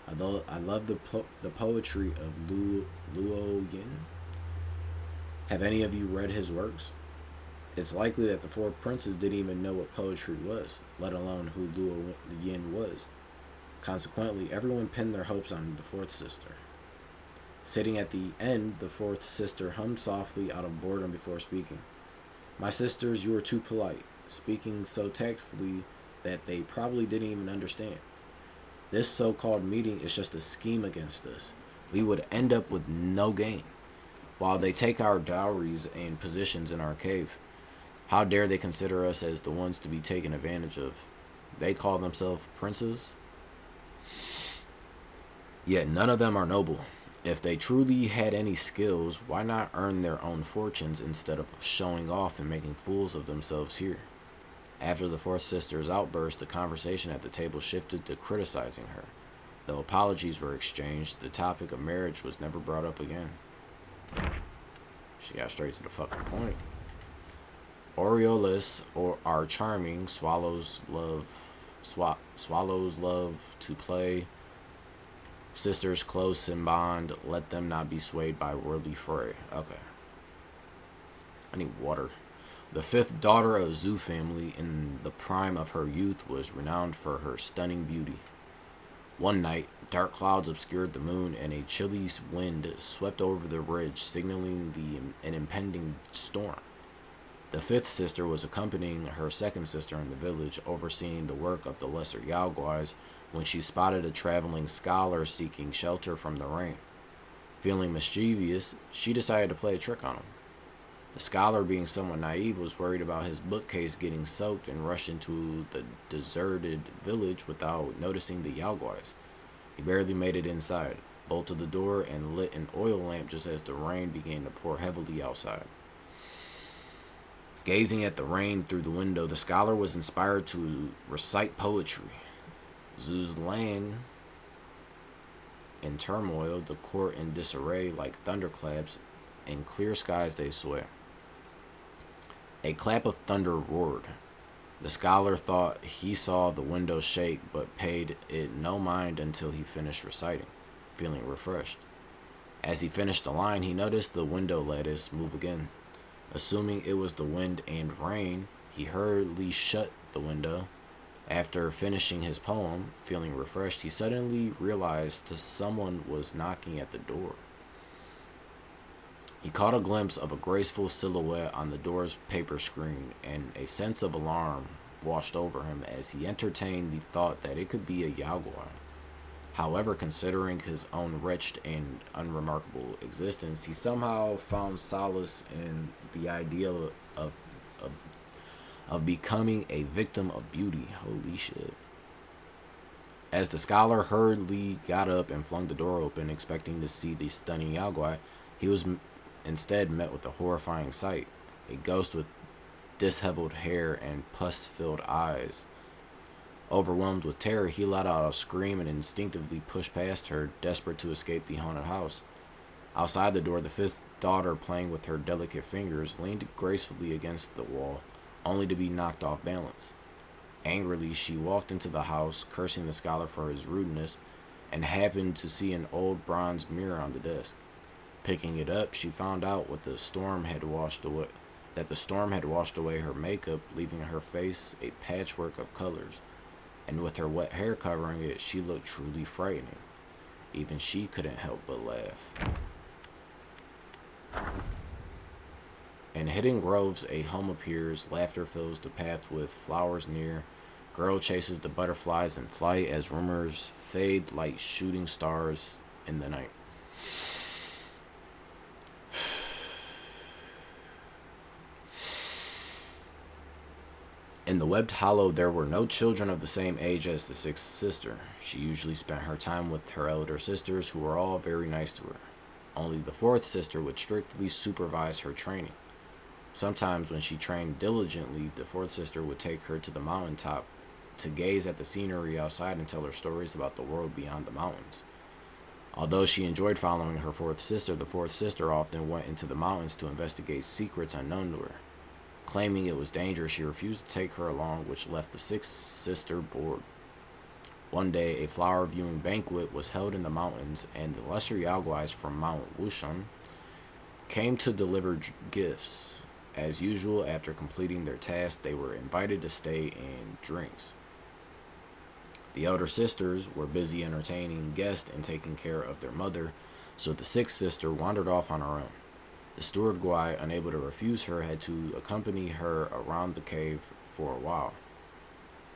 I love the poetry of Luo Yin. Have any of you read his works? It's likely that the 4 princes didn't even know what poetry was, let alone who Luo Yin was. Consequently, everyone pinned their hopes on the fourth sister." Sitting at the end, the fourth sister hummed softly out of boredom before speaking. My sisters, you are too polite, speaking so tactfully that they probably didn't even understand. This so-called meeting is just a scheme against us. We would end up with no gain. While they take our dowries and positions in our cave, how dare they consider us as the ones to be taken advantage of? They call themselves princes, yet none of them are noble. If they truly had any skills, why not earn their own fortunes instead of showing off and making fools of themselves here? After the fourth sister's outburst, the conversation at the table shifted to criticizing her. Though apologies were exchanged, the topic of marriage was never brought up again. She got straight to the fucking point. Aureolus are charming, swallows love to play. Sisters close in bond, let them not be swayed by worldly fray. Okay. I need water. The fifth daughter of Zhu family, in the prime of her youth, was renowned for her stunning beauty. One night, dark clouds obscured the moon and a chilly wind swept over the ridge, signaling an impending storm. The fifth sister was accompanying her second sister in the village, overseeing the work of the lesser Yaoguais, when she spotted a traveling scholar seeking shelter from the rain. Feeling mischievous, she decided to play a trick on him. The scholar, being somewhat naive, was worried about his bookcase getting soaked and rushed into the deserted village without noticing the Yaoguais. He barely made it inside, bolted the door, and lit an oil lamp just as the rain began to pour heavily outside. Gazing at the rain through the window, the scholar was inspired to recite poetry. Zhu's land in turmoil, the court in disarray like thunderclaps, in clear skies they swear. A clap of thunder roared. The scholar thought he saw the window shake, but paid it no mind until he finished reciting, feeling refreshed. As he finished the line, he noticed the window lattice move again. Assuming it was the wind and rain, he hurriedly shut the window. After finishing his poem, feeling refreshed, he suddenly realized someone was knocking at the door. He caught a glimpse of a graceful silhouette on the door's paper screen, and a sense of alarm washed over him as he entertained the thought that it could be a Yaoguai. However, considering his own wretched and unremarkable existence, he somehow found solace in the idea of becoming a victim of beauty. Holy shit. As the scholar hurriedly got up and flung the door open, expecting to see the stunning Yaoguai, he was instead met with a horrifying sight. A ghost with disheveled hair and pus-filled eyes. Overwhelmed with terror, he let out a scream and instinctively pushed past her, desperate to escape the haunted house. Outside the door, the fifth daughter, playing with her delicate fingers, leaned gracefully against the wall, only to be knocked off balance. Angrily, she walked into the house, cursing the scholar for his rudeness, and happened to see an old bronze mirror on the desk. Picking it up, she found out that the storm had washed away her makeup, leaving her face a patchwork of colors, and with her wet hair covering it, she looked truly frightening. Even she couldn't help but laugh. In hidden groves, a home appears. Laughter fills the path with flowers near. Girl chases the butterflies in flight as rumors fade like shooting stars in the night. In the webbed hollow, there were no children of the same age as the sixth sister. She usually spent her time with her elder sisters, who were all very nice to her. Only the fourth sister would strictly supervise her training. Sometimes when she trained diligently, the fourth sister would take her to the mountaintop to gaze at the scenery outside and tell her stories about the world beyond the mountains. Although she enjoyed following her fourth sister, the fourth sister often went into the mountains to investigate secrets unknown to her. Claiming it was dangerous, she refused to take her along, which left the sixth sister bored. One day, a flower viewing banquet was held in the mountains, and the lesser Yaoguais from Mount Wushan came to deliver gifts. As usual, after completing their task, they were invited to stay and drinks. The elder sisters were busy entertaining guests and taking care of their mother, so the sixth sister wandered off on her own. The steward Guai, unable to refuse her, had to accompany her around the cave for a while.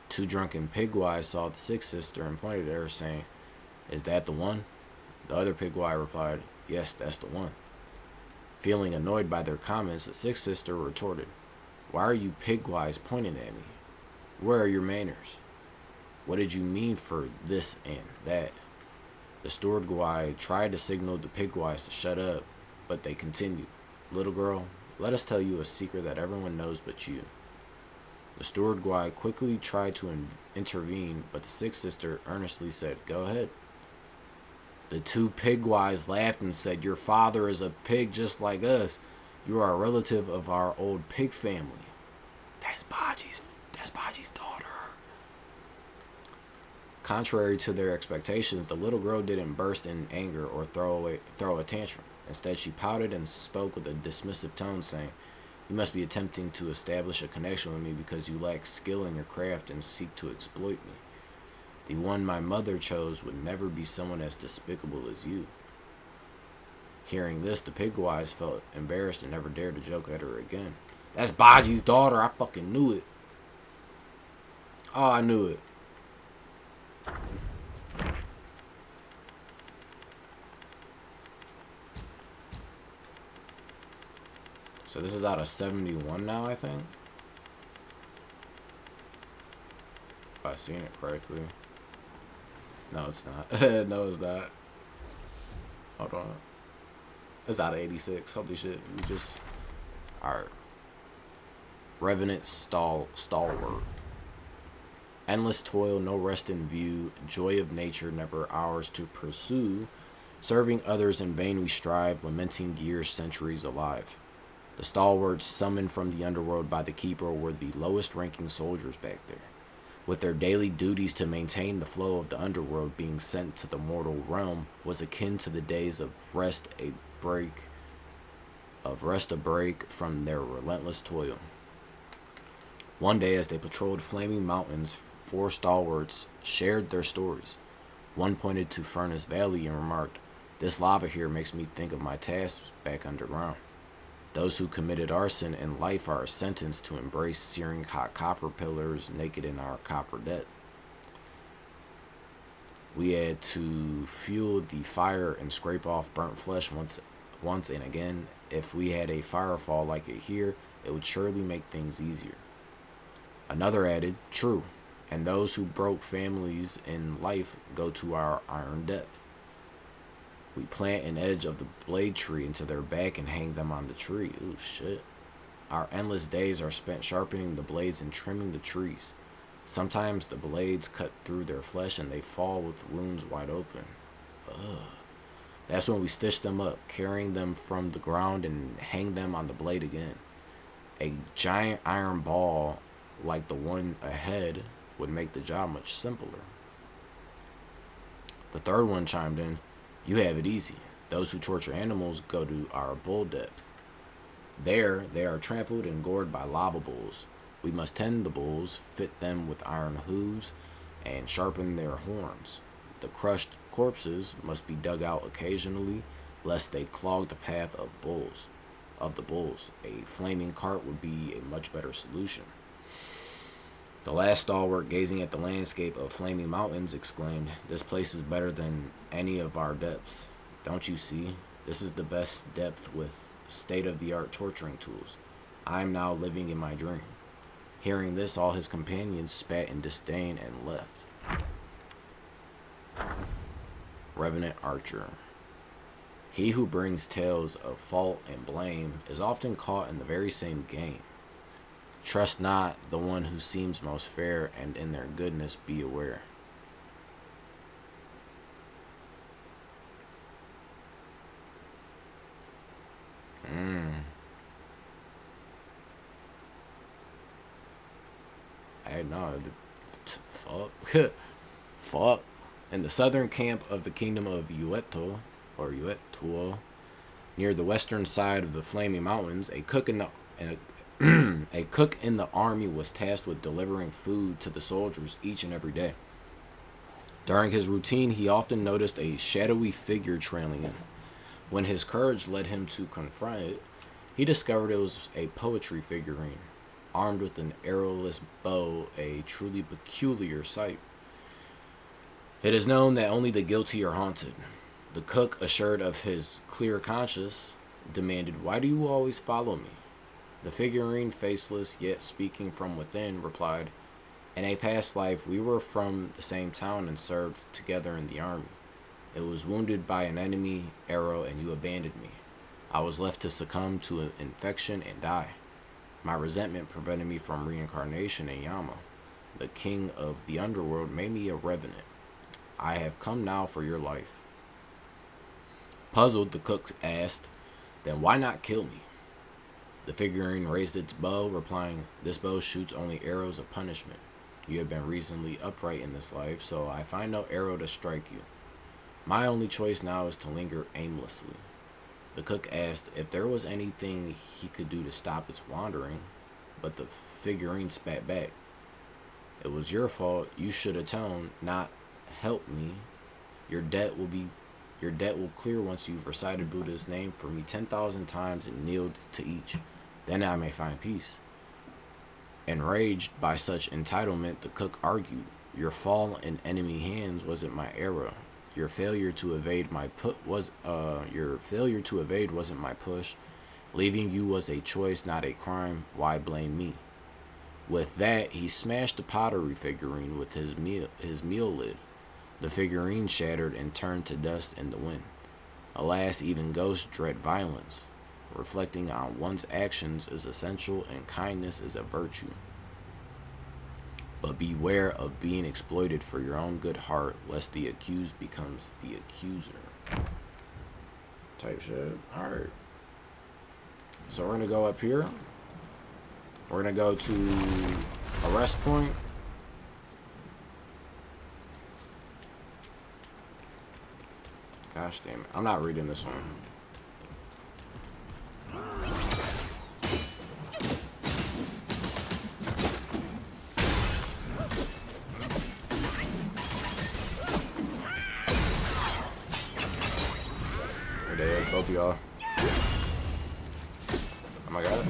Two drunken pig Guai saw the sixth sister and pointed at her, saying, "Is that the one?" The other pig Guai replied, "Yes, that's the one." Feeling annoyed by their comments, the sixth sister retorted, "Why are you pig Guais pointing at me? Where are your manners? What did you mean for this and that?" The steward Guai tried to signal the pig Guais to shut up, but they continued. "Little girl, let us tell you a secret that everyone knows but you." The steward Guai quickly tried to intervene, but the sixth sister earnestly said, "Go ahead." The two pig Guais laughed and said, "Your father is a pig just like us. You are a relative of our old pig family." That's Bajie's daughter. Contrary to their expectations, the little girl didn't burst in anger or throw a tantrum. Instead, she pouted and spoke with a dismissive tone, saying, "You must be attempting to establish a connection with me because you lack skill in your craft and seek to exploit me. The one my mother chose would never be someone as despicable as you." Hearing this, the pig Guais felt embarrassed and never dared to joke at her again. That's Bajie's daughter. I fucking knew it. Oh, I knew it. So this is out of 71 now, I think. If I've seen it correctly. No, it's not. No, it's not. Hold on. It's out of 86. Holy shit. We just... Alright. Revenant stalwart. Endless toil, no rest in view. Joy of nature, never ours to pursue. Serving others in vain we strive. Lamenting years, centuries alive. The stalwarts summoned from the underworld by the keeper were the lowest ranking soldiers back there, with their daily duties to maintain the flow of the underworld. Being sent to the mortal realm was akin to the days of rest a break from their relentless toil. One day, as they patrolled flaming mountains, 4 stalwarts shared their stories. One pointed to Furnace Valley and remarked, "This lava here makes me think of my tasks back underground. Those who committed arson in life are sentenced to embrace searing hot copper pillars naked in our copper debt. We had to fuel the fire and scrape off burnt flesh once and again. If we had a firefall like it here, it would surely make things easier." Another added, "True, and those who broke families in life go to our iron depth. We plant an edge of the blade tree into their back and hang them on the tree. Ooh, shit. Our endless days are spent sharpening the blades and trimming the trees. Sometimes the blades cut through their flesh and they fall with wounds wide open. Ugh. That's when we stitch them up, carrying them from the ground and hang them on the blade again. A giant iron ball like the one ahead would make the job much simpler." The third one chimed in, "You have it easy. Those who torture animals go to our bull depth. There, they are trampled and gored by lava bulls. We must tend the bulls, fit them with iron hooves, and sharpen their horns. The crushed corpses must be dug out occasionally, lest they clog the path of the bulls. A flaming cart would be a much better solution." The last stalwart, gazing at the landscape of flaming mountains, exclaimed, "This place is better than any of our depths. Don't you see? This is the best depth with state-of-the-art torturing tools. I am now living in my dream." Hearing this, all his companions spat in disdain and left. Revenant Archer. He who brings tales of fault and blame is often caught in the very same game. Trust not the one who seems most fair, and in their goodness be aware. I know. Fuck. Fuck. In the southern camp of the kingdom of Ueto, or Uetuo, near the western side of the Flaming Mountains, a cook in the army was tasked with delivering food to the soldiers each and every day. During his routine, he often noticed a shadowy figure trailing him. When his courage led him to confront it, he discovered it was a poetry figurine, armed with an arrowless bow, a truly peculiar sight. It is known that only the guilty are haunted. The cook, assured of his clear conscience, demanded, "Why do you always follow me?" The figurine, faceless yet speaking from within, replied, "In a past life, we were from the same town and served together in the army. It was wounded by an enemy arrow and you abandoned me. I was left to succumb to an infection and die. My resentment prevented me from reincarnation in Yama. The king of the underworld made me a revenant. I have come now for your life." Puzzled, the cook asked, "Then why not kill me?" The figurine raised its bow, replying, "This bow shoots only arrows of punishment. You have been reasonably upright in this life, so I find no arrow to strike you. My only choice now is to linger aimlessly." The cook asked if there was anything he could do to stop its wandering, but the figurine spat back, "It was your fault. You should atone, not help me. Your debt will clear once you've recited Buddha's name for me 10,000 times and kneeled to each. Then I may find peace." Enraged by such entitlement, the cook argued, "Your fall in enemy hands wasn't my error. Your failure to evade wasn't my push. Leaving you was a choice, not a crime. Why blame me?" With that, he smashed the pottery figurine with his meal lid. The figurine shattered and turned to dust in the wind. Alas, even ghosts dread violence. Reflecting on one's actions is essential, and kindness is a virtue. But beware of being exploited for your own good heart, lest the accused becomes the accuser. Type shit. Alright. So we're going to go up here. We're going to go to a rest point. Gosh damn it. I'm not reading this one. There, both of y'all. Oh my god.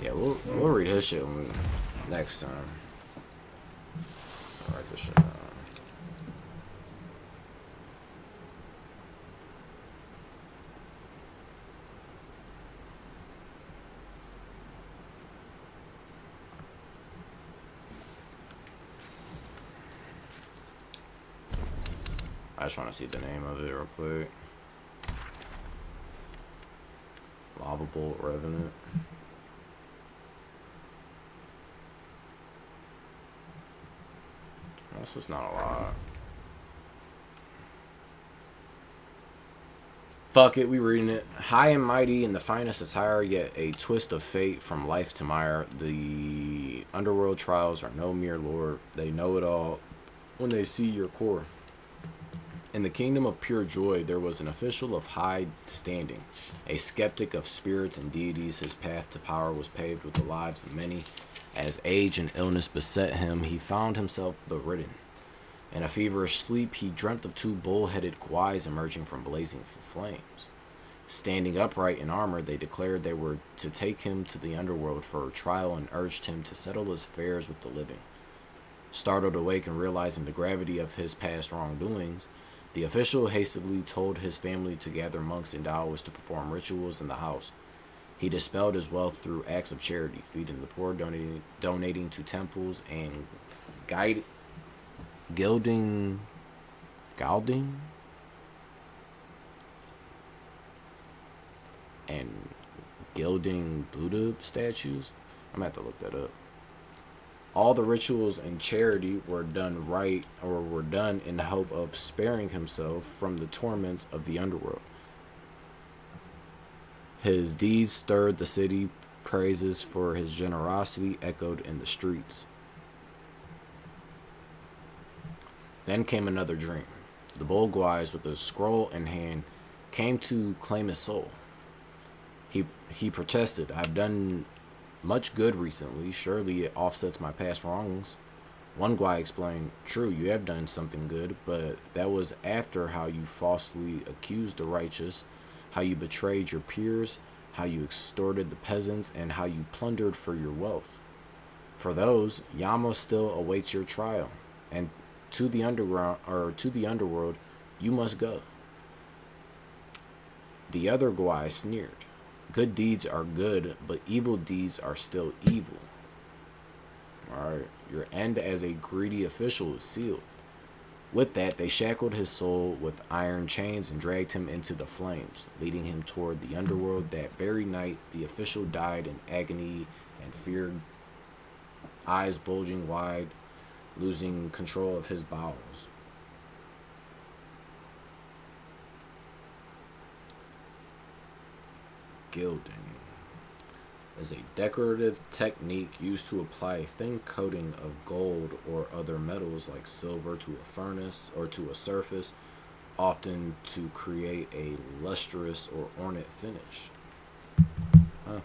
Yeah, we'll read his shit next time. I'll write this shit down. I just want to see the name of it real quick. Lava Bolt Revenant. This is not a lot. Fuck it, we reading it. High and mighty in the finest attire, yet a twist of fate from life to mire. The underworld trials are no mere lore. They know it all when they see your core. In the kingdom of pure joy, there was an official of high standing, a skeptic of spirits and deities. His path to power was paved with the lives of many. As age and illness beset him, he found himself bedridden. In a feverish sleep, he dreamt of two bull-headed guys emerging from blazing flames. Standing upright in armor, they declared they were to take him to the underworld for a trial and urged him to settle his affairs with the living. Startled awake and realizing the gravity of his past wrongdoings, the official hastily told his family to gather monks and Daoists to perform rituals in the house. He dispelled his wealth through acts of charity, feeding the poor, donating to temples, and gilding Buddha statues. I'm gonna have to look that up. All the rituals and charity were done in the hope of sparing himself from the torments of the underworld. His deeds stirred the city. Praises for his generosity echoed in the streets. Then came another dream. The Bolguis, with a scroll in hand, came to claim his soul. He protested, "I've done much good recently. Surely it offsets my past wrongs. One guy explained, true, you have done something good, but that was after how you falsely accused the righteous, how you betrayed your peers, how you extorted the peasants, and how you plundered for your wealth. For those, Yama still awaits your trial, and to the underworld, you must go. The other Gwai sneered. Good deeds are good, but evil deeds are still evil. Alright, your end as a greedy official is sealed. With that, they shackled his soul with iron chains and dragged him into the flames, leading him toward the underworld. That very night, the official died in agony and fear, eyes bulging wide, losing control of his bowels. Gilding is a decorative technique used to apply a thin coating of gold or other metals like silver to a furnace or to a surface, often to create a lustrous or ornate finish. Huh.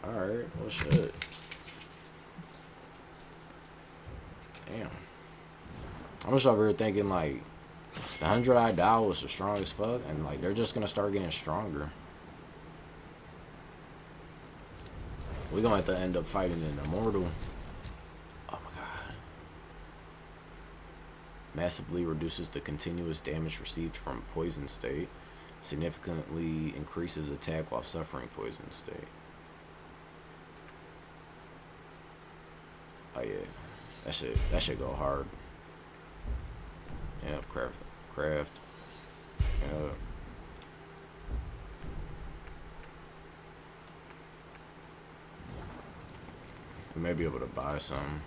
Alright, well shit. Damn. I'm just over here thinking like the 100-eye Dao was the strongest fuck, and like they're just gonna start getting stronger. We're gonna have to end up fighting an immortal. Oh my god. Massively reduces the continuous damage received from poison state. Significantly increases attack while suffering poison state. Oh yeah. That should go hard. Yep, craft. Yep. We may be able to buy some.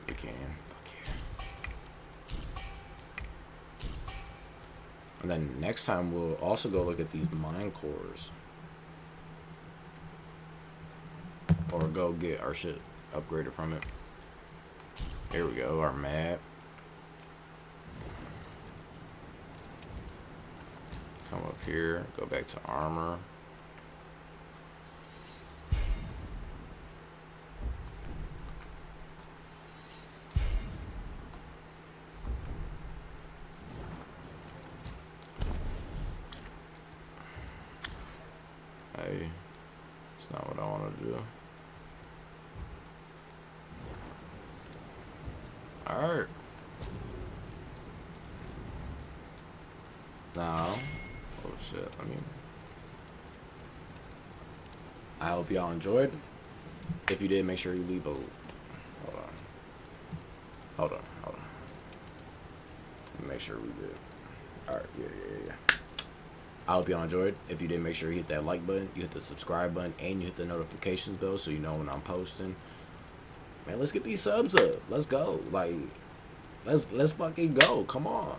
You can. Fuck yeah. And then next time we'll also go look at these mine cores. Or go get our shit upgraded from it. Here we go, our map. Come up here, go back to armor. Hey, it's not what I want to do. Alright. Now, oh shit, I hope y'all enjoyed. If you did, make sure you leave a, hold on. Make sure we did. Alright, yeah. I hope y'all enjoyed. If you did, make sure you hit that like button, you hit the subscribe button, and you hit the notifications bell so you know when I'm posting. Man, let's get these subs up. Let's go. Like, let's fucking go. Come on.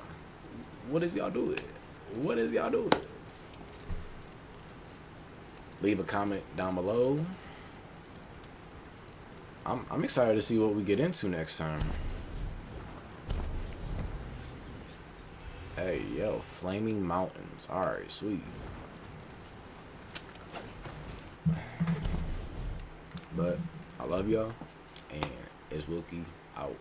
What is y'all doing? Leave a comment down below. I'm excited to see what we get into next time. Hey, yo, Flaming Mountains. Alright, sweet. But I love y'all, and it's Wilkie out.